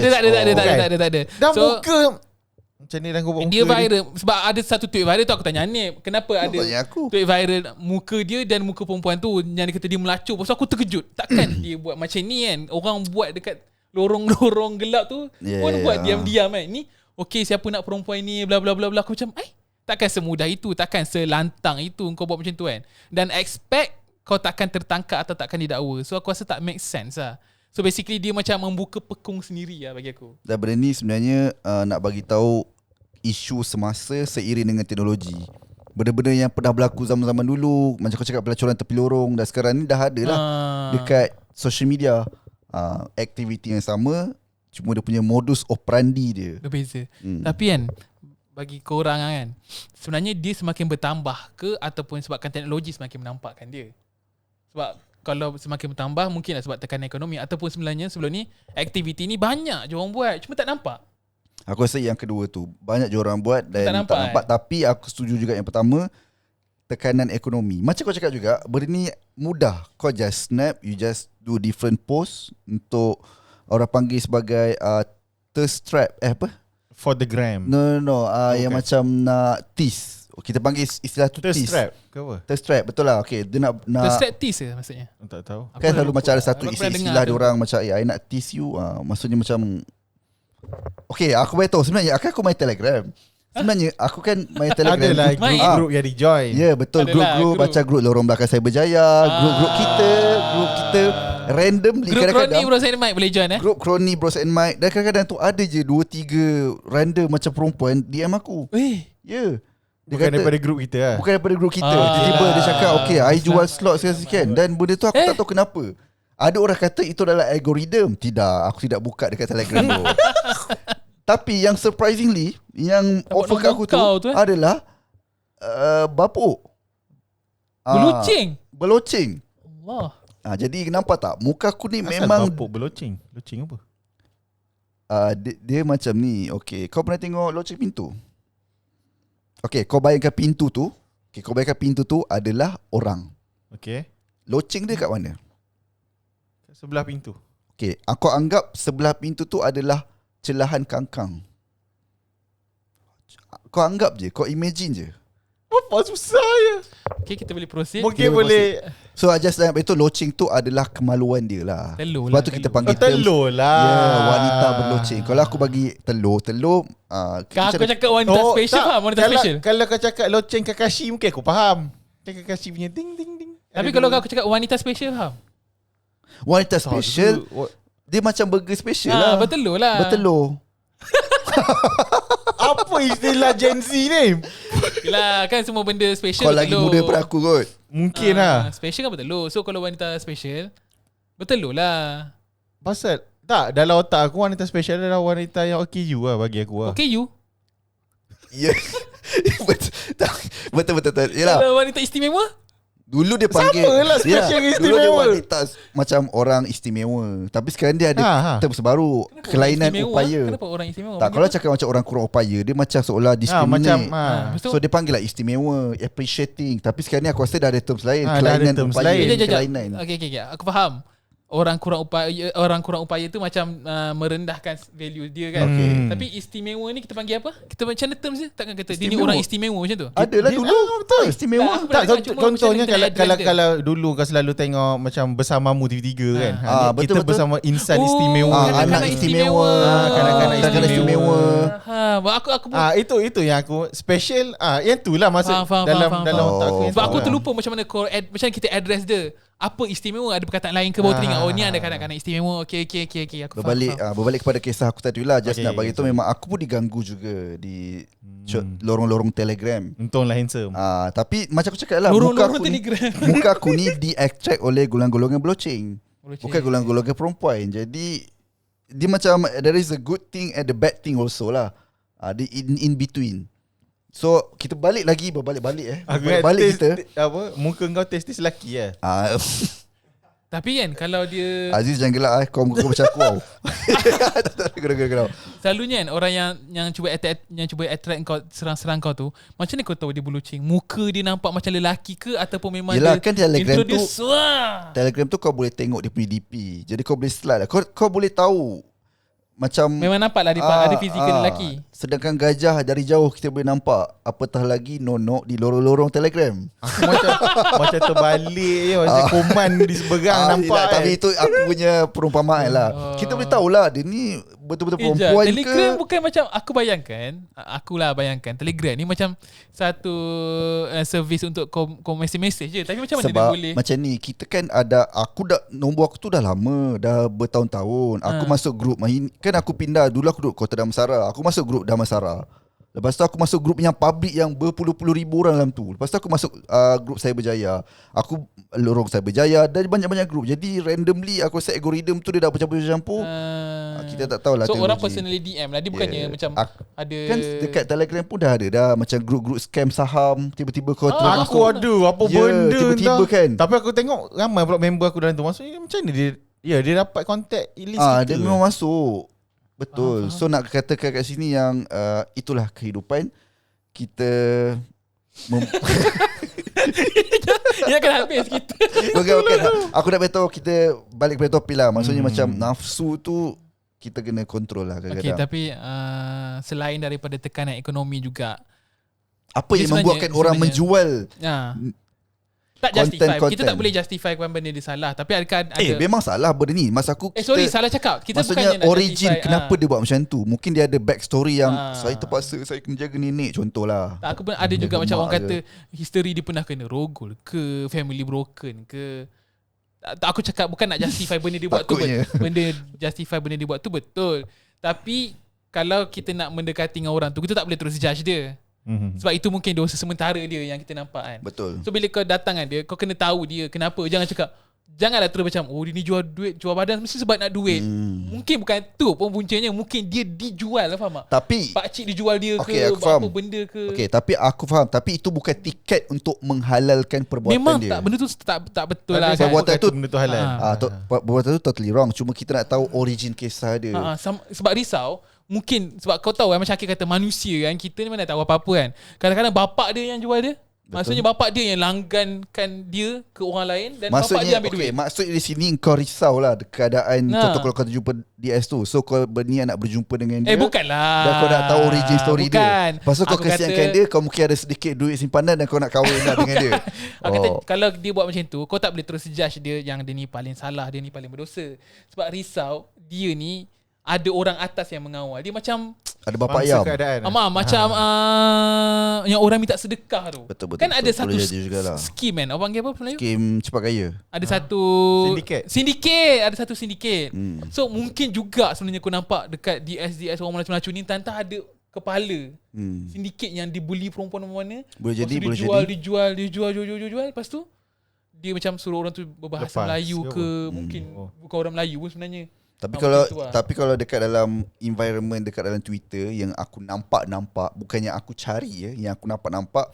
Speaker 2: ada.
Speaker 3: Dah muka macam ni dah kau buat muka
Speaker 2: dia viral ni. Sebab ada satu tweet viral tu aku tanya ni kenapa ada tweet viral muka dia dan muka perempuan tu yang dia kata dia melacur. Lepas tu aku terkejut. Takkan dia buat macam ni kan. Orang buat dekat lorong-lorong gelap tu pun buat diam-diam kan. Ni okey siapa nak perempuan ni bla bla bla bla. Aku macam takkan semudah itu, takkan selantang itu kau buat macam tu kan. Dan expect kau takkan tertangkap atau takkan didakwa. So aku rasa tak make sense lah. So basically dia macam membuka pekung sendiri lah bagi aku.
Speaker 1: Dan benda ni sebenarnya nak bagi tahu isu semasa seiring dengan teknologi. Benda-benda yang pernah berlaku zaman-zaman dulu, macam kau cakap pelacuran tepi lorong, dan sekarang ni dah ada lah dekat social media. Aktiviti yang sama, cuma dia punya modus operandi dia
Speaker 2: berbeza. Tapi kan bagi korang kan, sebenarnya dia semakin bertambah ke ataupun sebabkan teknologi semakin menampakkan dia? Sebab kalau semakin bertambah mungkinlah sebab tekanan ekonomi, ataupun sebenarnya sebelum ni aktiviti ni banyak je orang buat cuma tak nampak.
Speaker 1: Aku rasa yang kedua tu, banyak je orang buat dan tak nampak. Tapi aku setuju juga yang pertama, tekanan ekonomi. Macam kau cakap juga, benda ni mudah. Kau just snap, you just do different post untuk orang panggil sebagai thirst trap. Apa?
Speaker 3: For the gram.
Speaker 1: No. Yang macam nak tease. Kita panggil istilah tu
Speaker 3: thirst
Speaker 1: tease.
Speaker 3: trap ke apa?
Speaker 1: Thirst trap, betul lah. Okay, dia nak
Speaker 2: thirst trap tease ke maksudnya?
Speaker 3: Tak tahu.
Speaker 1: Kan selalu macam ada satu istilah dia orang macam I nak tease you. Maksudnya macam okay, aku boleh tahu sebenarnya aku main Telegram. Sebenarnya aku kan main Telegram.
Speaker 3: Adalah group yang di join.
Speaker 1: Ya betul, grup-grup macam grup Lorong Belakang Cyberjaya, grup kita randomly
Speaker 2: grup Kroni Bros and Mike boleh join
Speaker 1: Grup Kroni Bros and Mike. Dan kadang-kadang tu ada je 2-3 random macam perempuan DM aku. Ya.
Speaker 3: Bukan daripada grup kita lah.
Speaker 1: Bukan daripada grup kita. Tiba-tiba dia cakap okay, I jual slot sekian. Dan benda tu aku tak tahu kenapa. Ada orang kata itu adalah algoritma. Tidak, aku tidak buka dekat Telegram tu. Tapi yang surprisingly, yang
Speaker 2: Dapat
Speaker 1: offer kat aku tu
Speaker 2: nombor kau tu,
Speaker 1: adalah bapuk. Berloceng.
Speaker 2: Allah.
Speaker 1: Jadi nampak tak? Muka aku ni
Speaker 3: Asal
Speaker 1: memang
Speaker 3: bapuk berloceng. Loceng apa?
Speaker 1: dia macam ni. Okay, kau pernah tengok loceng pintu? Okay, kau bayangkan pintu tu. Okay, kau bayangkan pintu tu adalah orang.
Speaker 3: Okay.
Speaker 1: Loceng dia kat mana?
Speaker 3: Sebelah pintu.
Speaker 1: Okay, aku anggap sebelah pintu tu adalah celahan kangkang. Kau anggap je, kau imagine je.
Speaker 3: Apa susah ya?
Speaker 2: Okay, kita boleh proceed.
Speaker 3: Mungkin boleh.
Speaker 1: So I just like itu loceng tu adalah kemaluan dia lah.
Speaker 2: Telur
Speaker 1: Sebab
Speaker 2: lah,
Speaker 1: tu kita
Speaker 2: telur.
Speaker 1: panggil
Speaker 3: Telur lah.
Speaker 1: wanita berloceng. Kalau aku bagi telur
Speaker 2: Kau cakap wanita special faham? Wanita special.
Speaker 3: Kalau kau cakap loceng Kakashi mungkin aku faham. Kakashi punya ding ding ding.
Speaker 2: Tapi kalau kau cakap wanita special faham?
Speaker 1: wanita special, dia macam burger special lah.
Speaker 2: Bertelur lah.
Speaker 1: Bertelur.
Speaker 3: Apa istilah Gen Z ni?
Speaker 2: Yelah, kan semua benda special
Speaker 1: Kau lagi muda daripada aku kot.
Speaker 3: Mungkin lah.
Speaker 2: Special kan bertelur. So kalau wanita special, bertelur lah.
Speaker 3: Pasal tak, dalam otak aku wanita special adalah wanita yang OKU lah bagi aku lah.
Speaker 2: Okay, you.
Speaker 1: Ya. Betul. Yelah.
Speaker 2: Kalau wanita istimewa,
Speaker 1: Dulu dia panggil
Speaker 3: Sama lah special dengan
Speaker 1: Dulu dia
Speaker 3: istimewa.
Speaker 1: wanita macam orang istimewa. Tapi sekarang dia ada term baru,
Speaker 2: kenapa
Speaker 1: kelainan
Speaker 2: orang istimewa?
Speaker 1: upaya.
Speaker 2: Kenapa orang istimewa?
Speaker 1: Tak, kalau cakap macam orang kurang upaya, dia macam seolah discriminate.
Speaker 2: Betul.
Speaker 1: So dia panggil lah istimewa, appreciating. Tapi sekarang ni aku rasa dah ada terms lain,
Speaker 3: dah ada
Speaker 1: kelainan
Speaker 3: terms
Speaker 1: upaya,
Speaker 3: lain.
Speaker 1: kelainan.
Speaker 2: Okay. Aku faham. Orang kurang upaya tu macam merendahkan value dia kan.
Speaker 1: Okay.
Speaker 2: Tapi istimewa ni kita panggil apa? Kita macam mana terms dia? Takkan kata dia ni orang istimewa macam tu.
Speaker 1: Adalah dulu
Speaker 3: betul.
Speaker 1: istimewa.
Speaker 2: Aku
Speaker 3: Tak,
Speaker 2: pernah tengok, cuma
Speaker 3: contohnya
Speaker 2: macam
Speaker 3: kalau
Speaker 2: dia.
Speaker 3: kalau dulu kau selalu tengok macam Bersamamu TV3 kan.
Speaker 1: betul.
Speaker 3: Kita bersama insan istimewa.
Speaker 1: Anak istimewa,
Speaker 3: kanak-kanak
Speaker 1: istimewa.
Speaker 3: Itu yang aku special. Yang tu lah maksud
Speaker 2: Faham.
Speaker 3: dalam otak aku.
Speaker 2: Sebab aku terlupa macam mana macam kita address dia. Apa istimewa? Ada perkataan lain ke bawah telinga? Oh, ni ada kanak-kanak istimewa. Okay. Aku
Speaker 1: Berbalik kepada kisah aku tadi lah. Just
Speaker 3: Okay,
Speaker 1: nak bagi tu memang aku pun diganggu juga di lorong-lorong Telegram.
Speaker 3: Untunglah handsome.
Speaker 1: Tapi macam aku cakap lah,
Speaker 2: Lorong-lorong Telegram.
Speaker 1: muka aku ni di-attract oleh golongan-golongan berloceng. Bukan golongan-golongan perempuan. Jadi dia macam there is a good thing and the bad thing also lah. Di in between. So kita berbalik kita.
Speaker 3: Apa? Muka kau testis lelaki lah.
Speaker 2: Tapi kan kalau dia
Speaker 1: Aziz jangan gelak kau muka macam aku tau. Kena.
Speaker 2: selalunya kan orang yang cuba attract kau, serang-serang kau tu, macam ni kau tahu dia berloceng? Muka dia nampak macam lelaki ke ataupun memang
Speaker 1: Yelah,
Speaker 2: dia
Speaker 1: kan Telegram tu
Speaker 2: introduce
Speaker 1: Telegram tu kau boleh tengok dia punya DP. Jadi kau boleh slide lah. Kau boleh tahu macam
Speaker 2: memang nampak lah dia ada fizikal lelaki.
Speaker 1: Sedangkan gajah dari jauh kita boleh nampak. Apatah lagi nonok di lorong-lorong Telegram.
Speaker 3: Aku macam terbalik je. Macam koman di seberang nampak.
Speaker 1: Tapi itu aku punya perumpamaan lah. Kita boleh tahulah dia ni betul-betul perempuan
Speaker 2: Telegram
Speaker 1: ke.
Speaker 2: bukan macam akulah bayangkan Telegram ni macam satu servis untuk kau message je. Tapi macam mana dia
Speaker 1: Sebab
Speaker 2: boleh
Speaker 1: macam ni, kita kan ada, nombor aku tu dah lama, dah bertahun-tahun. Aku masuk grup, kan aku pindah, dulu aku duduk Kota Damansara. Aku masuk grup Damansara. Lepas tu aku masuk grup yang public yang berpuluh-puluh ribu orang dalam tu. Lepas tu aku masuk grup Cyberjaya. Aku lorong Cyberjaya dan banyak-banyak grup. Jadi randomly aku set algorithm tu dia dah bercampur-campur. Kita tak tahulah.
Speaker 2: So orang personally DM lah. Dia bukannya macam ada.
Speaker 1: Kan dekat Telegram pun dah ada dah macam grup-grup scam saham. Tiba-tiba kau
Speaker 3: Aku ada apa benda
Speaker 1: tiba-tiba kan.
Speaker 3: Tapi aku tengok ramai pula member aku dalam tu. Maksudnya macam mana dia dapat contact list kita.
Speaker 1: Dia memang masuk. Betul. So nak katakan kat sini yang itulah kehidupan kita
Speaker 2: Ya kan habis kita.
Speaker 1: Bukan. Aku nak beritahu kita balik kepada topik lah. Maksudnya macam nafsu tu kita kena kontrol lah kadang-kadang.
Speaker 2: Okay, tapi selain daripada tekanan ekonomi juga,
Speaker 1: apa yang membuatkan orang menjual
Speaker 2: tak justify.
Speaker 1: content.
Speaker 2: Kita tak boleh justify when benda dia salah. Tapi adakah ada
Speaker 1: memang salah benda ni. Masa aku
Speaker 2: salah cakap. Kita
Speaker 1: maksudnya
Speaker 2: bukannya nak
Speaker 1: origin
Speaker 2: justify,
Speaker 1: kenapa dia buat macam tu. Mungkin dia ada backstory yang saya terpaksa saya kena jaga nenek contohlah.
Speaker 2: Tak, aku pun ada juga macam orang kata history dia pernah kena rogol ke, family broken ke. Aku cakap bukan nak justify benda dia buat tu. Justify benda dia buat tu betul. Tapi kalau kita nak mendekati dengan orang tu, kita tak boleh terus judge dia. Sebab itu mungkin dosa sementara dia yang kita nampak kan.
Speaker 1: Betul.
Speaker 2: So bila kau datang kan dia, kau kena tahu dia kenapa. Jangan cakap janganlah terus macam dia ni jual duit, jual badan mesti sebab nak duit. Mungkin bukan tu pun puncanya, mungkin dia dijual lah, faham tak?
Speaker 1: Tapi
Speaker 2: pakcik dijual dia
Speaker 1: aku
Speaker 2: ke
Speaker 1: faham.
Speaker 2: apa benda ke.
Speaker 1: Okay, tapi aku faham, tapi itu bukan tiket untuk menghalalkan perbuatan
Speaker 2: memang
Speaker 1: dia.
Speaker 2: Memang benda tu tak betul lah kan.
Speaker 3: Perbuatan tu benda tu halal.
Speaker 1: Perbuatan tu totally wrong. Cuma kita nak tahu origin kisah dia.
Speaker 2: Sebab risau mungkin sebab kau tahu kan, macam Syakir kata manusia kan, kita ni mana tahu apa-apa kan. Kadang-kadang bapak dia yang jual dia. Maksudnya bapak dia yang langgankan dia ke orang lain dan bapak dia ambil duit.
Speaker 1: Maksudnya di sini kau risau lah keadaan contoh kalau kau jumpa DS tu. So kau berniat nak berjumpa dengan dia.
Speaker 2: Bukanlah.
Speaker 1: Dan kau nak tahu origin story dia. Lepas tu kau
Speaker 2: Aku
Speaker 1: kesiankan dia, kau mungkin ada sedikit duit simpanan dan kau nak kahwin lah dengan dia.
Speaker 2: Aku kata kalau dia buat macam tu, kau tak boleh terus judge dia yang dia ni paling salah, dia ni paling berdosa. Sebab risau dia ni ada orang atas yang mengawal. Dia macam
Speaker 1: ada bapak ayam.
Speaker 2: Macam yang orang minta sedekah tu.
Speaker 1: Betul,
Speaker 2: kan ada satu
Speaker 1: skim
Speaker 2: kan. Orang panggil apa Melayu?
Speaker 1: Skim cepat kaya.
Speaker 2: Ada satu sindiket. Ada satu sindiket. So mungkin juga sebenarnya kau nampak dekat DS orang Melayu ni tantah ada kepala sindiket yang dibuli perempuan-perempuan.
Speaker 1: Boleh jadi.
Speaker 2: Dijual. Lepas tu dia macam suruh orang tu berbahasa Melayu ke mungkin bukan orang Melayu pun sebenarnya.
Speaker 1: Tapi kalau dekat dalam environment, dekat dalam Twitter yang aku nampak, bukannya aku cari yang aku nampak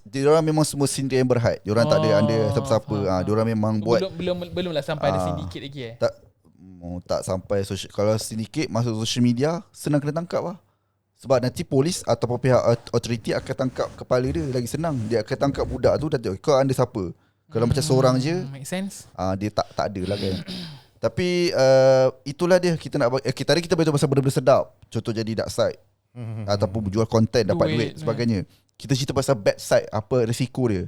Speaker 1: dia orang memang semua sindiket yang berhad. Dia orang tak ada siapa-siapa. Dia orang memang buat
Speaker 2: belumlah sampai ada sindiket lagi
Speaker 1: tak sampai kalau sindiket masuk social media senang kena tangkap lah. Sebab nanti polis ataupun pihak authority akan tangkap kepala dia lagi senang. Dia akan tangkap budak tu dan kau anda siapa. Kalau macam seorang je
Speaker 2: make sense.
Speaker 1: Dia tak ada lah kan. Tapi itulah dia kita nak tadi kita beritahu pasal benda-benda sedap. Contoh jadi dark side ataupun jual konten dapat duit sebagainya. Kita cerita pasal bad side, apa risiko dia.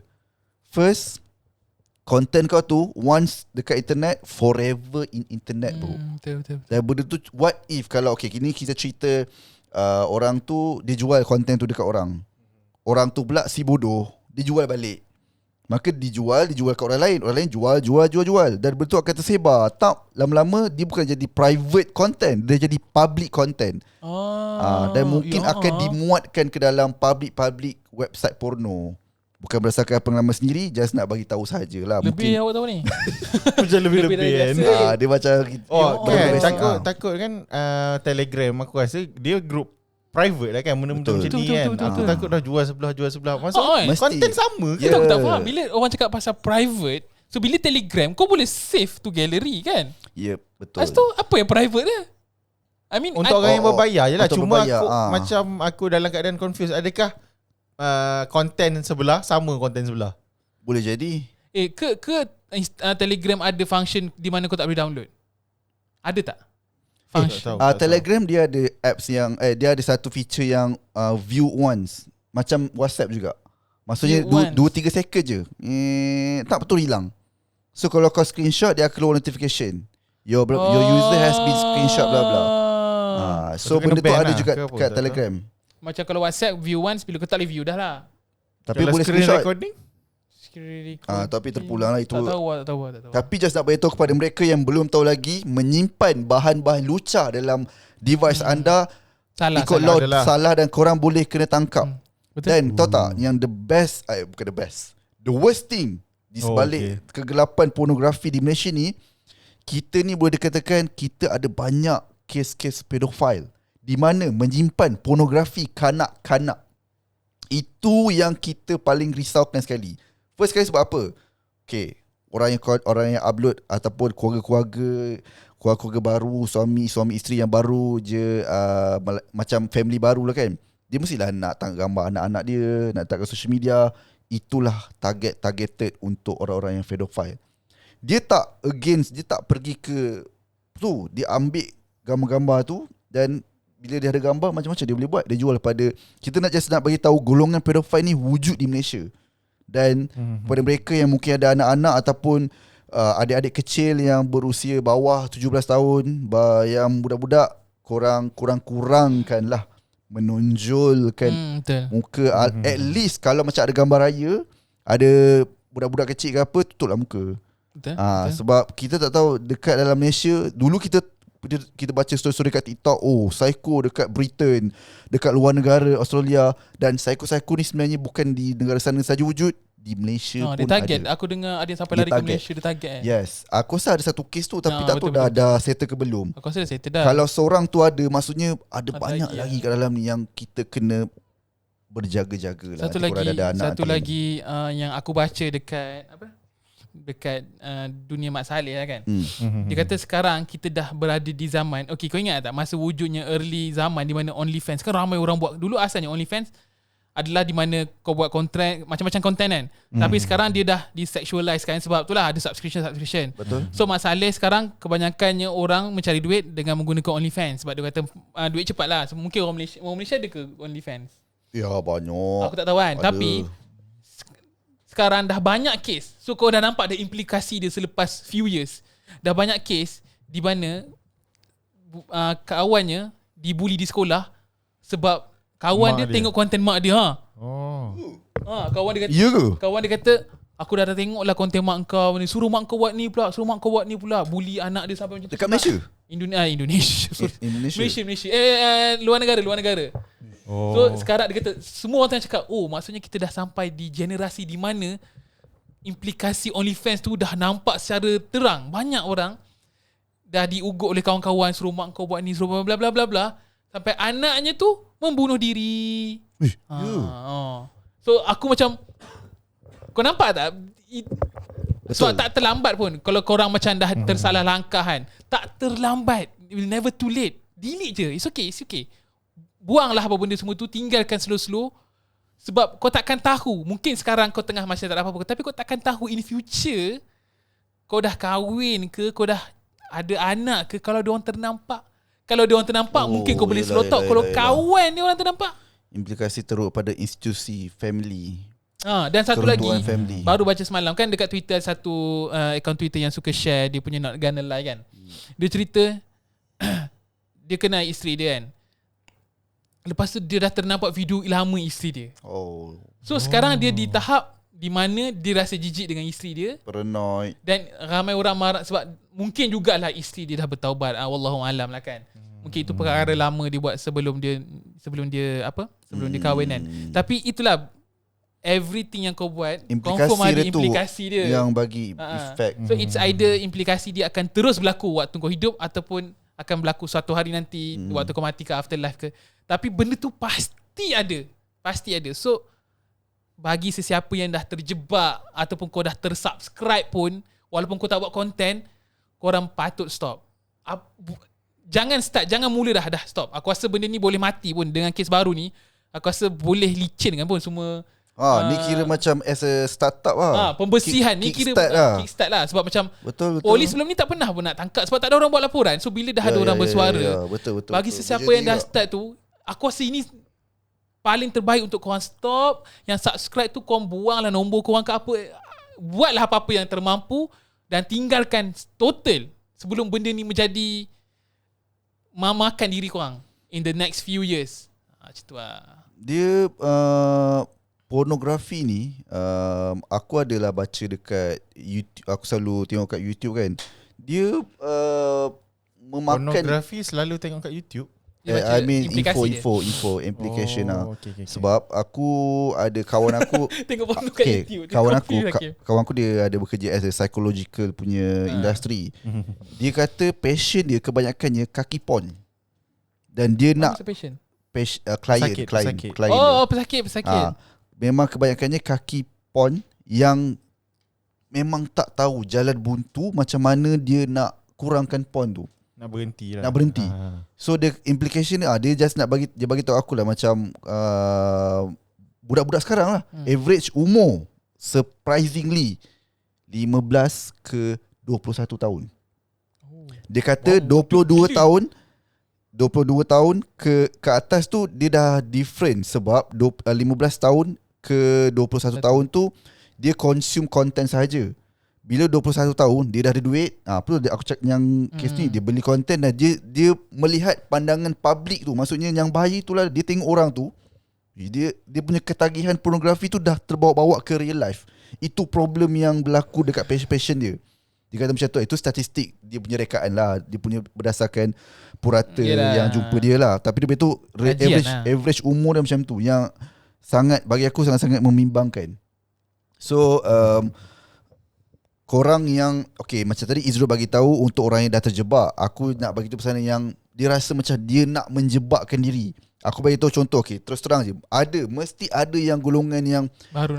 Speaker 1: First, konten kau tu once dekat internet, forever in internet bro.
Speaker 2: Betul.
Speaker 1: Dan benda tu what if kalau kini kita cerita orang tu dia jual konten tu dekat orang. Orang tu pula si bodoh, dia jual balik. Maka dijual ke orang lain jual. Dan betul akan tersebar. Tak, lama-lama dia bukan jadi private content, dia jadi public content. Dan mungkin akan dimuatkan ke dalam public website porno. Bukan berdasarkan pengalaman sendiri, just nak bagi tahu sajalah.
Speaker 2: Lebih awak tahu ni.
Speaker 3: Macam lebih kan.
Speaker 1: Dia macam
Speaker 3: takut kan Telegram aku rasa dia group private lah kan, benda-benda macam ni kan. Aku takut dah jual sebelah. Masuk konten sama ke?
Speaker 2: Aku tak faham. Bila orang cakap pasal private, so bila Telegram kau boleh save to gallery kan?
Speaker 1: Yep, betul.
Speaker 2: Lepas tu apa yang private dia? I mean
Speaker 3: untuk orang yang berbayar je lah. Cuma macam aku dalam keadaan confused. Adakah konten sebelah sama konten sebelah?
Speaker 1: Boleh jadi.
Speaker 2: Ke Telegram ada function di mana kau tak boleh download? Ada tak?
Speaker 1: Telegram dia ada apps yang dia ada satu feature yang view once, macam WhatsApp juga. Maksudnya 2-3 second je tak betul hilang. So kalau kau screenshot, dia akan keluar notification, your user has been screenshot bla bla. So benda tu ada juga kat Telegram.
Speaker 2: Macam kalau WhatsApp view once, bila kau tak boleh view dah lah.
Speaker 1: Tapi boleh screenshot
Speaker 3: recording.
Speaker 1: Tapi terpulang lah itu.
Speaker 2: Tak tahu.
Speaker 1: Tapi just nak beritahu kepada mereka yang belum tahu lagi, menyimpan bahan-bahan lucah dalam device anda ikut law salah dan korang boleh kena tangkap. Dan tahu tak yang the best, bukan the best, the worst thing di sebalik kegelapan pornografi di Malaysia ni, kita ni boleh dikatakan kita ada banyak kes-kes pedofil di mana menyimpan pornografi kanak-kanak. Itu yang kita paling risaukan sekali. First kali sebab apa? Okay, orang yang upload ataupun keluarga baru, suami isteri yang baru je, macam family baru lah kan. Dia mestilah nak tangkap gambar anak-anak dia, nak tangkap social media. Itulah targeted untuk orang-orang yang pedofil. Dia tak pergi ke tu, dia ambil gambar-gambar tu dan bila dia ada gambar macam-macam dia boleh buat. Dia jual pada kita nak bagi tahu golongan pedofil ni wujud di Malaysia. Dan pada mereka yang mungkin ada anak-anak ataupun adik-adik kecil yang berusia bawah 17 tahun, yang budak-budak, kurang-kurangkanlah menonjolkan muka. At least kalau macam ada gambar raya, ada budak-budak kecil ke apa, tutuplah muka. Betul. Sebab kita tak tahu dekat dalam Malaysia. Dulu kita baca story-story kat TikTok, psycho dekat Britain, dekat luar negara, Australia. Dan psycho-psycho ni sebenarnya bukan di negara sana saja wujud, di Malaysia pun
Speaker 2: dia target.
Speaker 1: ada.
Speaker 2: Aku dengar ada yang sampai
Speaker 1: Dia
Speaker 2: lari ke
Speaker 1: target.
Speaker 2: Malaysia, dia target.
Speaker 1: Yes, aku rasa ada satu kes tu, tapi tak tahu
Speaker 2: betul.
Speaker 1: dah settle ke belum.
Speaker 2: Aku rasa dah settle dah.
Speaker 1: Kalau seorang tu ada, maksudnya ada banyak
Speaker 2: lagi,
Speaker 1: lagi kat dalam ni yang kita kena berjaga-jaga lah.
Speaker 2: Satu lagi yang aku baca dekat dunia Mat Saleh lah kan. Dia kata sekarang kita dah berada di zaman, okay, kau ingat tak masa wujudnya early zaman di mana OnlyFans kan ramai orang buat. Dulu asalnya OnlyFans adalah di mana kau buat konten, macam-macam konten kan. Tapi sekarang dia dah di-sexualize kan, sebab itulah ada subscription.
Speaker 1: Betul.
Speaker 2: So Mat Saleh sekarang kebanyakannya orang mencari duit dengan menggunakan OnlyFans, sebab dia kata duit cepat lah. So, mungkin orang Malaysia ada ke OnlyFans?
Speaker 1: Ya banyak.
Speaker 2: Aku tak tahu kan.
Speaker 1: Ada.
Speaker 2: Tapi sekarang dah banyak kes. So kau dah nampak ada implikasi dia selepas few years. Dah banyak kes di mana kawannya dibuli di sekolah sebab kawan dia tengok konten mak dia. Kawan dia kata, kawan dia kata, aku dah tengok lah konten mak kau ni, suruh mak kau buat ni pula, bully anak dia sampai macam tu.
Speaker 1: Dekat Malaysia?
Speaker 2: Indonesia. Malaysia. Luar negara. So sekarang dia kata, semua orang tengah cakap, maksudnya kita dah sampai di generasi di mana implikasi OnlyFans tu dah nampak secara terang. Banyak orang dah diugut oleh kawan-kawan, suruh mak kau buat ni, suruh bla bla bla bla, sampai anaknya tu membunuh diri. So aku macam, kau nampak tak? So tak terlambat pun. Kalau korang macam dah tersalah langkah kan, tak terlambat. It will never too late. Delete je. It's okay. Buanglah apa benda semua tu, tinggalkan slow-slow. Sebab kau takkan tahu, mungkin sekarang kau tengah masih tak ada apa-apa, tapi kau takkan tahu in future kau dah kahwin ke, kau dah ada anak ke, kalau diorang ternampak. Kalau diorang ternampak, mungkin kau boleh slow talk. Kalau kawan diorang ternampak,
Speaker 1: implikasi teruk pada institusi family.
Speaker 2: Dan satu lagi,
Speaker 1: family.
Speaker 2: baru baca semalam kan dekat Twitter, satu akaun Twitter yang suka share dia punya Not Gonna Lie kan. Dia cerita dia kenal isteri dia kan. Lepas tu dia dah ternampak video lama isteri dia. So sekarang dia di tahap di mana dia rasa jijik dengan isteri dia,
Speaker 1: paranoid.
Speaker 2: Dan ramai orang marah sebab mungkin jugalah isteri dia dah bertaubat. Wallahualam lah kan. Mungkin itu perkara lama dia buat sebelum dia kahwin kan. Tapi itulah, everything yang kau buat confirm ada implikasi dia
Speaker 1: yang bagi efek.
Speaker 2: So it's either implikasi dia akan terus berlaku waktu kau hidup, ataupun akan berlaku suatu hari nanti waktu kau mati ke, afterlife ke. Tapi benda tu pasti ada. So bagi sesiapa yang dah terjebak ataupun kau dah tersubscribe pun, walaupun kau tak buat konten, korang patut stop. Jangan mula dah stop. Aku rasa benda ni boleh mati pun dengan kes baru ni. Aku rasa boleh licin kan pun semua.
Speaker 1: Ni kira macam as a startup lah.
Speaker 2: Pembersihan ni kira kickstart lah. Sebab macam
Speaker 1: betul.
Speaker 2: polis sebelum ni tak pernah pun nak tangkap sebab tak ada orang buat laporan. So bila dah ada orang bersuara,
Speaker 1: betul.
Speaker 2: bagi sesiapa yang dah start tu, aku rasa ini paling terbaik untuk korang stop. Yang subscribe tu korang buanglah nombor korang ke apa. Buatlah apa-apa yang termampu dan tinggalkan total sebelum benda ni menjadi memakan diri korang in the next few years. Macam tu lah.
Speaker 1: Dia pornografi ni, aku adalah baca dekat YouTube. Aku selalu tengok kat YouTube kan. Dia memakan.
Speaker 3: Pornografi selalu tengok kat YouTube.
Speaker 1: I mean info implication okay. Sebab aku ada kawan aku
Speaker 2: tengok porno kat YouTube.
Speaker 1: Kawan aku dia ada bekerja as a psychological punya industri. Dia kata passion dia kebanyakannya kaki porn. Dan dia nak
Speaker 2: passion?
Speaker 1: Klien.
Speaker 2: Pesakit.
Speaker 1: Memang kebanyakannya kaki porn yang memang tak tahu jalan buntu macam mana dia nak kurangkan porn tu.
Speaker 3: Nak berhenti.
Speaker 1: So the implication dia just nak bagi tahu aku lah macam budak-budak sekarang lah, average umur surprisingly 15 ke 21 tahun. Dia kata 22 tahun ke atas tu dia dah different. Sebab 15 tahun ke 21 tahun tu dia consume content sahaja. Bila 21 tahun dia dah ada duit, apa tu aku cakap yang kes ni, dia beli konten dan dia melihat pandangan public tu. Maksudnya yang bahaya itulah dia tengok orang tu, dia punya ketagihan pornografi tu dah terbawa-bawa ke real life. Itu problem yang berlaku dekat passion dia. Dia kata macam tu. Itu statistik dia punya rekaan lah. Dia punya berdasarkan purata yang jumpa dia lah. Tapi dia betul average umur dia macam tu, yang sangat, bagi aku sangat-sangat membimbangkan. So korang yang macam tadi Izrul bagi tahu untuk orang yang dah terjebak, aku nak bagi tahu pesanan yang dia rasa macam dia nak menjebakkan diri. Aku bagi tahu contoh, terus terang je, mesti ada yang golongan yang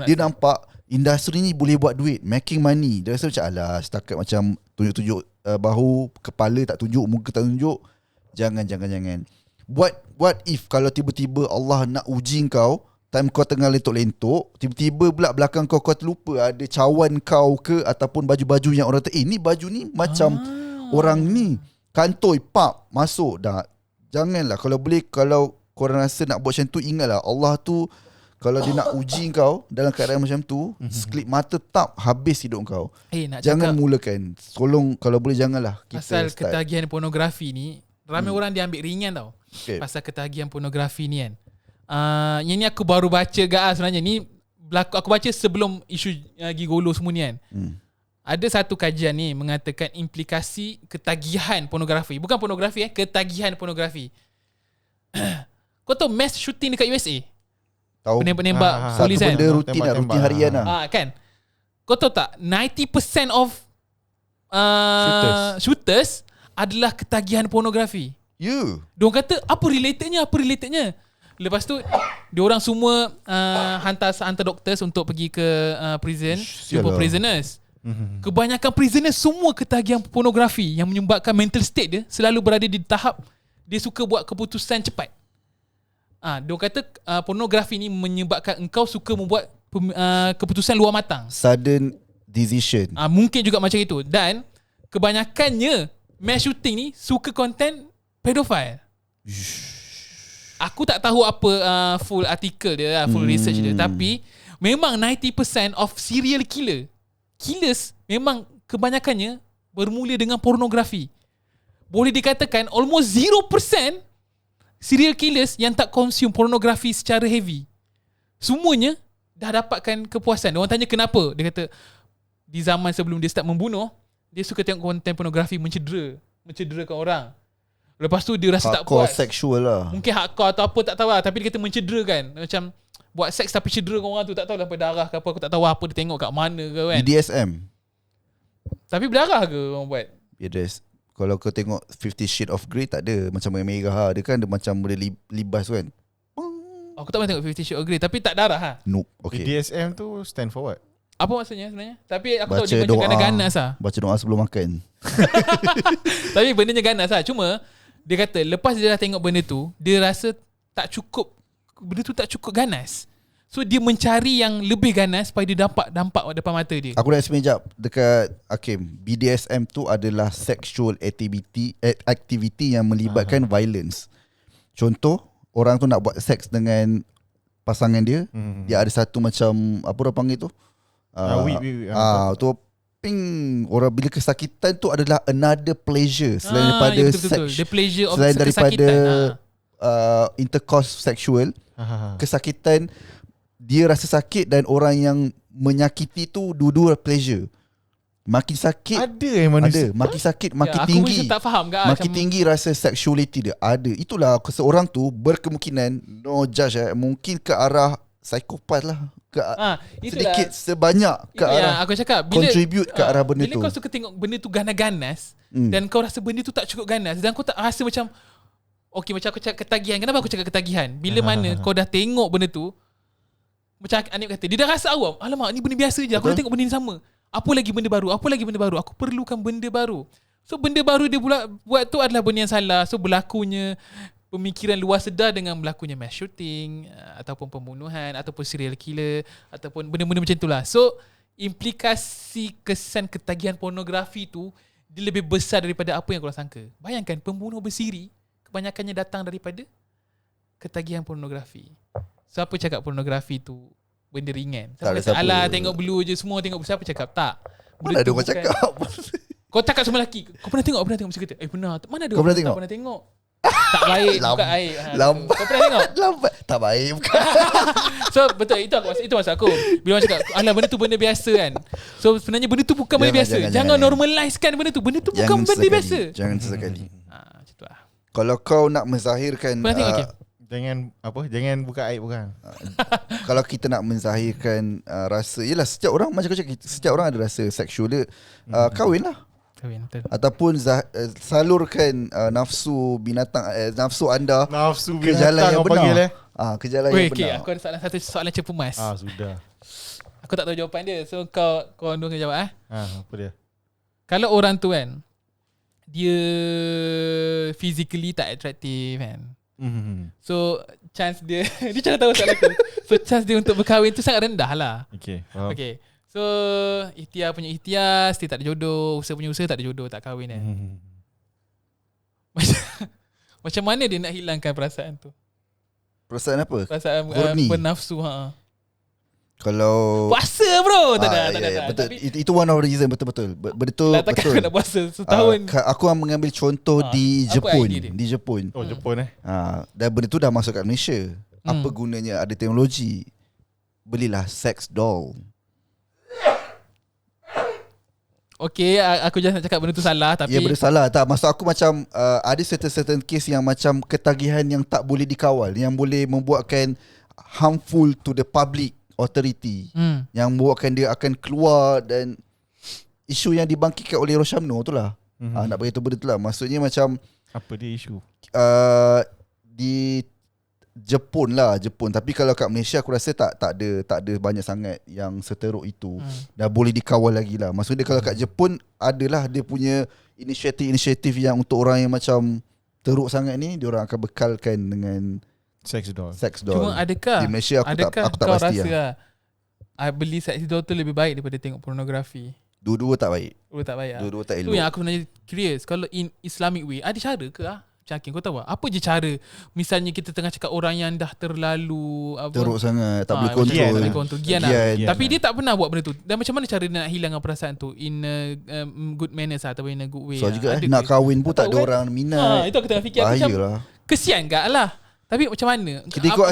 Speaker 1: dia nampak industri ni boleh buat duit, making money. Dia rasa macam alah, setakat macam tunjuk-tunjuk bahu, kepala tak tunjuk, muka tak tunjuk. Jangan. What if kalau tiba-tiba Allah nak uji kau, time kau tengah lentok-lentok, tiba-tiba pula belakang kau terlupa ada cawan kau ke, ataupun baju-baju yang orang ni baju ni macam orang ni, kantoi pap masuk dah. Janganlah. Kalau boleh, kalau korang rasa nak buat macam tu, ingatlah Allah tu kalau dia nak uji kau dalam keadaan macam tu, sekelip mata habis hidup kau. Jangan mulakan. Tolong kalau boleh janganlah kita
Speaker 2: pasal
Speaker 1: start.
Speaker 2: Ketagihan pornografi ni ramai orang dia ambil ringan tau. Pasal ketagihan pornografi ni kan. Yang ni aku baru baca sebenarnya ni aku baca sebelum isu gigolo semua ni kan. Ada satu kajian ni mengatakan implikasi ketagihan pornografi. Bukan pornografi ketagihan pornografi. Kau tahu mass shooting dekat USA?
Speaker 1: Tahu.
Speaker 2: Penembak polis
Speaker 1: kan.
Speaker 2: Satu
Speaker 1: benda rutin harian lah.
Speaker 2: Kan. Kau tahu tak 90% of shooters adalah ketagihan pornografi. Diorang kata apa relatednya? Lepas tu diorang semua hantar doktor untuk pergi ke prison, jumpa prisoners. Kebanyakan prisoners semua ketagihan pornografi yang menyebabkan mental state dia selalu berada di tahap dia suka buat keputusan cepat. Dia kata pornografi ni menyebabkan engkau suka membuat keputusan luar matang,
Speaker 1: sudden decision.
Speaker 2: Mungkin juga macam itu. Dan kebanyakannya mass shooting ni suka content pedofile. Aku tak tahu apa full artikel dia, full research dia, tapi memang 90% of serial killers memang kebanyakannya bermula dengan pornografi. Boleh dikatakan almost 0% serial killers yang tak consume pornografi secara heavy. Semuanya dah dapatkan kepuasan. Orang tanya kenapa? Dia kata di zaman sebelum dia start membunuh, dia suka tengok konten pornografi mencederakan orang. Lepas tu dia rasa tak puas.
Speaker 1: Hardcore sexual lah.
Speaker 2: Mungkin hardcore atau apa tak tahu lah. Tapi dia kata mencederakan. Macam buat seks tapi cederakan orang tu. Tak tahu lah berdarah ke apa. Aku tak tahu apa dia tengok kat mana ke kan.
Speaker 1: BDSM.
Speaker 2: Tapi berdarah ke orang buat?
Speaker 1: BDSM. Kalau kau tengok 50 Shades of Grey, tak ada macam merah. Dia kan dia macam boleh libas kan.
Speaker 2: Aku tak pernah tengok 50 Shades of Grey. Tapi tak darah
Speaker 1: Nope. Okay.
Speaker 3: BDSM tu stand for what?
Speaker 2: Apa maksudnya sebenarnya? Tapi aku tahu dia benda ganas lah.
Speaker 1: Baca doa sebelum makan.
Speaker 2: Tapi bendanya ganas lah. Cuma dia kata lepas dia dah tengok benda tu, dia rasa tak cukup, benda tu tak cukup ganas. So dia mencari yang lebih ganas supaya dia dapat nampak depan mata dia.
Speaker 1: Aku dah explain sekejap dekat Hakim. BDSM tu adalah sexual activity yang melibatkan violence. Contoh, orang tu nak buat seks dengan pasangan dia, dia ada satu macam apa orang panggil tu? Tu ping, orang bila kesakitan tu adalah another pleasure selain daripada
Speaker 2: sex. The pleasure of
Speaker 1: selain daripada
Speaker 2: intercourse
Speaker 1: sexual. Kesakitan, dia rasa sakit, dan orang yang menyakiti tu dua-dua pleasure. Makin sakit
Speaker 3: ada manusia.
Speaker 1: Makin sakit makin tinggi.
Speaker 2: Aku tak faham
Speaker 1: makin tinggi rasa sexuality dia ada. Itulah seorang tu berkemungkinan, no judge, mungkin ke arah psikopat lah. Sedikit sebanyak ke arah
Speaker 2: aku cakap, bila,
Speaker 1: contribute ke arah benda tu.
Speaker 2: Bila kau suka tengok benda tu ganas-ganas, dan kau rasa benda tu tak cukup ganas, dan kau tak rasa macam macam aku cakap ketagihan. Kenapa aku cakap ketagihan? Bila mana kau dah tengok benda tu, macam Anip kata, dia dah rasa awam. Alamak, ni benda biasa je. Aku dah tengok benda ni sama. Apa lagi benda baru? Aku perlukan benda baru. So benda baru dia pula buat tu adalah benda yang salah. So berlakunya pemikiran luar sedar dengan berlakunya mass shooting, ataupun pembunuhan, ataupun serial killer, ataupun benda-benda macam itulah. So implikasi kesan ketagihan pornografi tu dia lebih besar daripada apa yang korang sangka. Bayangkan pembunuh bersiri kebanyakannya datang daripada ketagihan pornografi. Siapa cakap pornografi tu benda ringan? Siapa kata alah tengok Blue je, semua tengok. Siapa cakap? Tak.
Speaker 1: Mana ada orang cakap?
Speaker 2: Kau cakap semua lelaki, kau pernah tengok? Mesti kata benar. Mana ada
Speaker 1: kau
Speaker 2: orang
Speaker 1: pernah
Speaker 2: pernah tengok? Tak baik buka air.
Speaker 1: Lambat.
Speaker 2: Kau pernah tengok?
Speaker 1: Lambat. Tak baik bukan.
Speaker 2: So betul, itu maksud aku. Bila orang cakap alah benda tu benda biasa kan. So sebenarnya benda tu bukan benda biasa. Jangan normalizekan benda tu. Benda tu bukan benda biasa.
Speaker 1: Jangan sesekali.
Speaker 2: Macam tu lah.
Speaker 1: Kalau kau nak menzahirkan
Speaker 3: Jangan buka aib orang.
Speaker 1: Kalau kita nak menzahirkan rasa, yelah setiap orang macam setiap orang ada rasa seksual dia. Kahwin lah. Ataupun salurkan nafsu binatang, nafsu anda ke jalan yang benar. Ke jalan yang benar.
Speaker 2: Aku ada satu soalan cepumas.
Speaker 3: Sudah.
Speaker 2: Aku tak tahu jawapan dia. So kau dua kena jawab.
Speaker 3: Apa dia?
Speaker 2: Kalau orang tu kan, dia physically tak attractive kan. So chance dia dia jangan tahu soalan aku. So chance dia untuk berkahwin tu sangat rendah lah. Okay. So ikhtiar, dia tak ada jodoh, usaha punya usaha tak ada jodoh, tak kahwin kan. Macam mana dia nak hilangkan perasaan tu?
Speaker 1: Perasaan apa?
Speaker 2: Perasaan bernafsu.
Speaker 1: Kalau
Speaker 2: puasa bro, tak ada.
Speaker 1: Betul. Itu one of the reason, betul. Betul.
Speaker 2: Takkan aku nak puasa setahun.
Speaker 1: Aku mengambil contoh di Jepun. Di Jepun.
Speaker 3: Jepun
Speaker 1: Dan benda tu dah masuk kat Malaysia. Apa gunanya ada teknologi? Belilah sex doll.
Speaker 2: Okay, aku jangan cakap benda tu salah, tapi
Speaker 1: benda salah tak. Maksud aku macam ada certain case yang macam ketagihan yang tak boleh dikawal, yang boleh membuatkan harmful to the public authority, yang membuatkan dia akan keluar. Dan isu yang dibangkitkan oleh Roshamno tu lah. Nak beritahu benda tu lah. Maksudnya macam
Speaker 3: apa dia isu?
Speaker 1: Di Jepun. Tapi kalau kat Malaysia aku rasa tak ada banyak sangat yang seteruk itu. Dah boleh dikawal lagi lah. Maksudnya kalau kat Jepun adalah dia punya inisiatif yang untuk orang yang macam teruk sangat ni, dia orang akan bekalkan dengan
Speaker 3: sex doll.
Speaker 2: Cuma adakah
Speaker 1: di Malaysia aku tak pasti
Speaker 2: lah. Beli sex doll tu lebih baik daripada tengok pornografi?
Speaker 1: Dua-dua tak baik.
Speaker 2: Dua-dua
Speaker 1: tak elok.
Speaker 2: Tu yang aku sebenarnya curious. Kalau in Islamic way, ada cara ke Macam Hakim, kau tahu tak? Apa je cara? Misalnya kita tengah cakap orang yang dah terlalu
Speaker 1: teruk sangat, tak boleh kontrol.
Speaker 2: Gian lah. Tapi dia tak pernah buat benda tu. Dan macam mana cara dia nak hilangkan perasaan tu? In a good manners atau in a good way?
Speaker 1: So juga nak kahwin pun tak ada orang minat.
Speaker 2: Itu aku tengah fikir. Macam kesian gak lah. Tapi macam mana?
Speaker 1: Kita ikut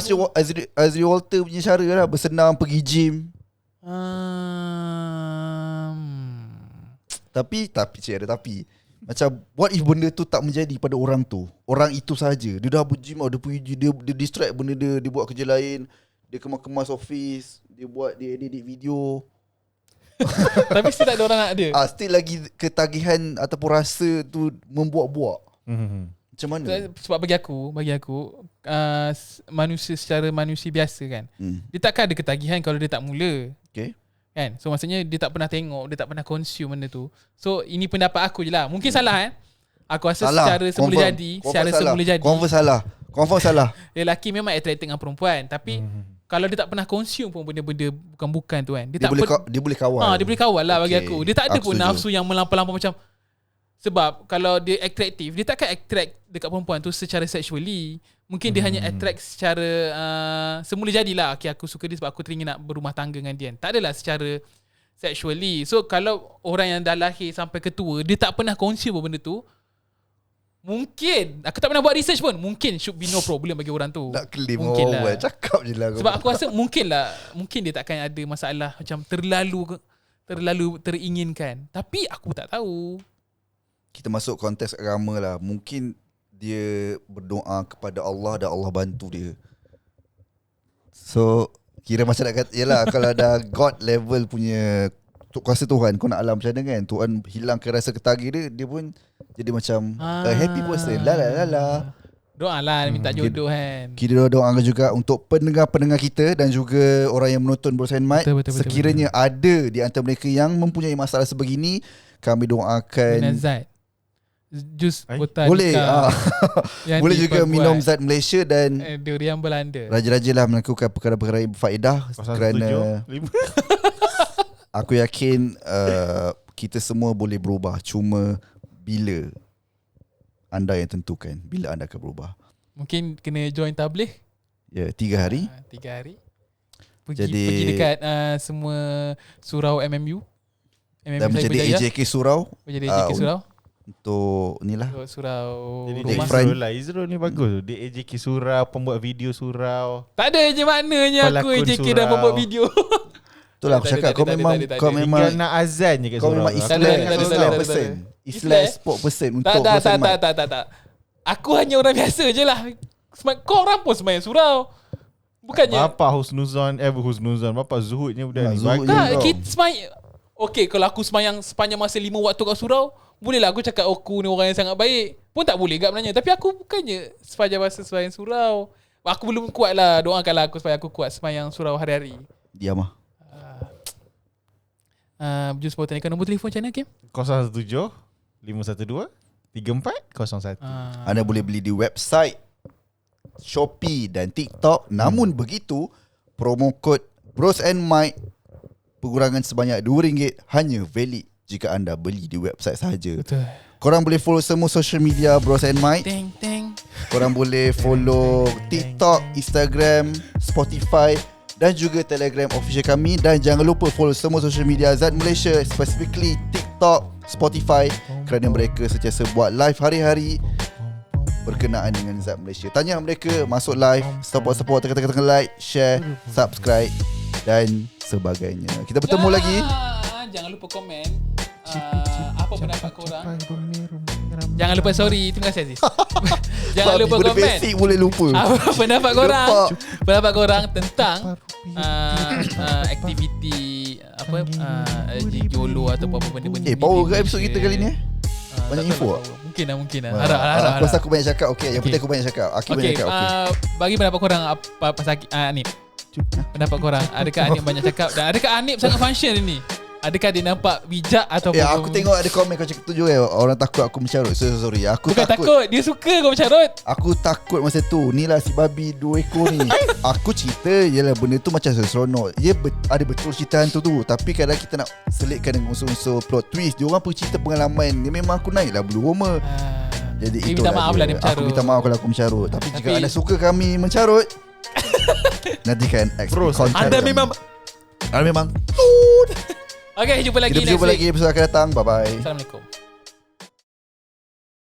Speaker 1: Azri Walter punya cara lah. Bersenam, pergi gym. Tapi cik ada tapi. Macam what if benda tu tak menjadi pada orang tu, orang itu saja. Dia dah bergym, dia pergi, dia distract benda dia buat kerja lain, dia kemas office, dia edit video.
Speaker 2: Tapi still tak ada orang nak dia.
Speaker 1: Still lagi ketagihan ataupun rasa tu membuat-buat. Macam mana?
Speaker 2: Sebab bagi aku manusia secara manusia biasa kan, dia takkan ada ketagihan kalau dia tak mula.
Speaker 1: Okay.
Speaker 2: Kan? So maksudnya dia tak pernah tengok, dia tak pernah consume benda tu. So ini pendapat aku je lah. Mungkin salah Aku rasa
Speaker 1: salah.
Speaker 2: secara semula jadi, Confirm salah. Lelaki memang attracted dengan perempuan, tapi kalau dia tak pernah consume pun benda-benda bukan-bukan tu kan, dia
Speaker 1: boleh kawal.
Speaker 2: Dia boleh kawal lah bagi aku. Dia tak ada pun nafsu yang melampau-lampau macam. Sebab kalau dia attractive, dia takkan attract dekat perempuan tu secara sexually. Mungkin dia hanya attract secara semula jadilah. Okay, aku suka dia sebab aku teringin nak berumah tangga dengan dia. Tak adalah secara sexually. So kalau orang yang dah lahir sampai ke tua, dia tak pernah consume benda tu, mungkin, aku tak pernah buat research pun, mungkin should be no problem bagi orang tu.
Speaker 1: Nak claim
Speaker 2: mungkin lah.
Speaker 1: Cakap je lah.
Speaker 2: Sebab aku rasa mungkin dia takkan ada masalah macam terlalu teringinkan. Tapi aku tak tahu.
Speaker 1: Kita masuk konteks agama lah. Mungkin dia berdoa kepada Allah dan Allah bantu dia. So kira macam nak kata, yelah, kalau ada God level punya kuasa Tuhan, kau nak alam macam mana kan, Tuhan hilangkan rasa ketagih dia pun jadi macam a happy person.
Speaker 2: Doa lah minta jodoh kan.
Speaker 1: Kita doakan juga untuk pendengar-pendengar kita dan juga orang yang menonton Bros and Mike. Sekiranya ada di antara mereka yang mempunyai masalah sebegini, kami doakan
Speaker 2: jus botanika.
Speaker 1: Boleh boleh juga minum zat Malaysia dan
Speaker 2: durian Belanda.
Speaker 1: Raja-rajalah melakukan perkara-perkara yang berfaedah. Kerana aku yakin kita semua boleh berubah. Cuma bila anda yang tentukan bila anda akan berubah.
Speaker 2: Mungkin kena join tabligh.
Speaker 1: Ya, 3 hari.
Speaker 2: 3 hari. Pergi dekat semua surau MMU.
Speaker 1: Dan menjadi AJK Surau.
Speaker 2: Menjadi AJK Surau.
Speaker 1: Untuk inilah
Speaker 2: surau
Speaker 3: rumah Izrul ni bagus. Dia AJK Surau, pembuat video surau.
Speaker 2: Tak ada je maknanya aku AJK dah pembuat video.
Speaker 1: Itulah aku cakap, kau memang
Speaker 3: tinggal nak azan je kat surau.
Speaker 1: Kau memang Islam sport person untuk
Speaker 2: tak. Aku hanya orang biasa je lah. Korang pun sembahyang surau. Bukannya
Speaker 3: Bapak Husnuzon Bapak Zuhudnya budak ni.
Speaker 2: Tak, kita sembahyang. Okay, kalau aku sembahyang sepanjang masa 5 waktu kat surau, bolehlah aku cakap aku ni orang yang sangat baik. Pun tak boleh gak sebenarnya. Tapi aku bukannya sepanjang masa sembahyang surau. Aku belum kuat lah. Doakanlah aku supaya aku kuat sembahyang surau hari-hari.
Speaker 1: Diam lah.
Speaker 2: Berjumpa sebuah tanikan. Nombor telefon macam mana, Kim?
Speaker 3: 017-512-3401.
Speaker 1: Anda boleh beli di website, Shopee dan TikTok. Namun begitu, promo kod Bros and Mike pengurangan sebanyak RM2 hanya valid jika anda beli di website sahaja.
Speaker 2: Betul.
Speaker 1: Korang boleh follow semua social media Bros and Mike.
Speaker 2: Teng.
Speaker 1: Korang boleh follow TikTok, Instagram, Spotify dan juga Telegram official kami. Dan jangan lupa follow semua social media Zat Malaysia, specifically TikTok, Spotify, kerana mereka sentiasa buat live hari-hari berkenaan dengan Zat Malaysia. Tanya mereka, masuk live, support, tekan like, share, subscribe dan sebagainya. Kita bertemu lagi.
Speaker 2: Jangan lupa komen apa pendapat korang. Jangan lupa, sorry, terima kasih Aziz. Jangan lupa komen
Speaker 1: basic boleh lupa.
Speaker 2: apa pendapat korang. Pendapat korang tentang aktiviti apa YOLO atau apa benda-benda.
Speaker 1: Power ke episod kita kali ni? Banyak info.
Speaker 2: Mungkin lah. Harap.
Speaker 1: Aku rasa aku banyak cakap. Okey, yang penting aku banyak cakap. Aku banyak cakap.
Speaker 2: Bagi pendapat korang apa pasal Anip. Pendapat korang, adakah Anip banyak cakap dan adakah Anip sangat function ni? Adakah dia nampak bijak atau
Speaker 1: aku tengok ada komen kau cakap tu juga. Orang takut aku mencarut. Sorry. Aku
Speaker 2: bukan takut. Dia suka kau mencarut.
Speaker 1: Aku takut masa tu. Ni lah si babi 2 ekor ni. Aku cerita yelah benda tu macam seronok. Ada betul cerita hantu tu. Tapi kadang kita nak selitkan dengan unsur-unsur plot twist. Dia orang pun cerita pengalaman. Dia memang aku naik lah bulu roma. Jadi itu
Speaker 2: minta maaf lah dia mencarut.
Speaker 1: Aku minta maaf kalau aku mencarut. Tapi jika anda suka kami mencarut, nantikan
Speaker 2: Anda memang
Speaker 1: Anda memang
Speaker 2: Okay, jumpa lagi.
Speaker 1: Kita jumpa lagi episod akan datang. Bye-bye.
Speaker 2: Assalamualaikum.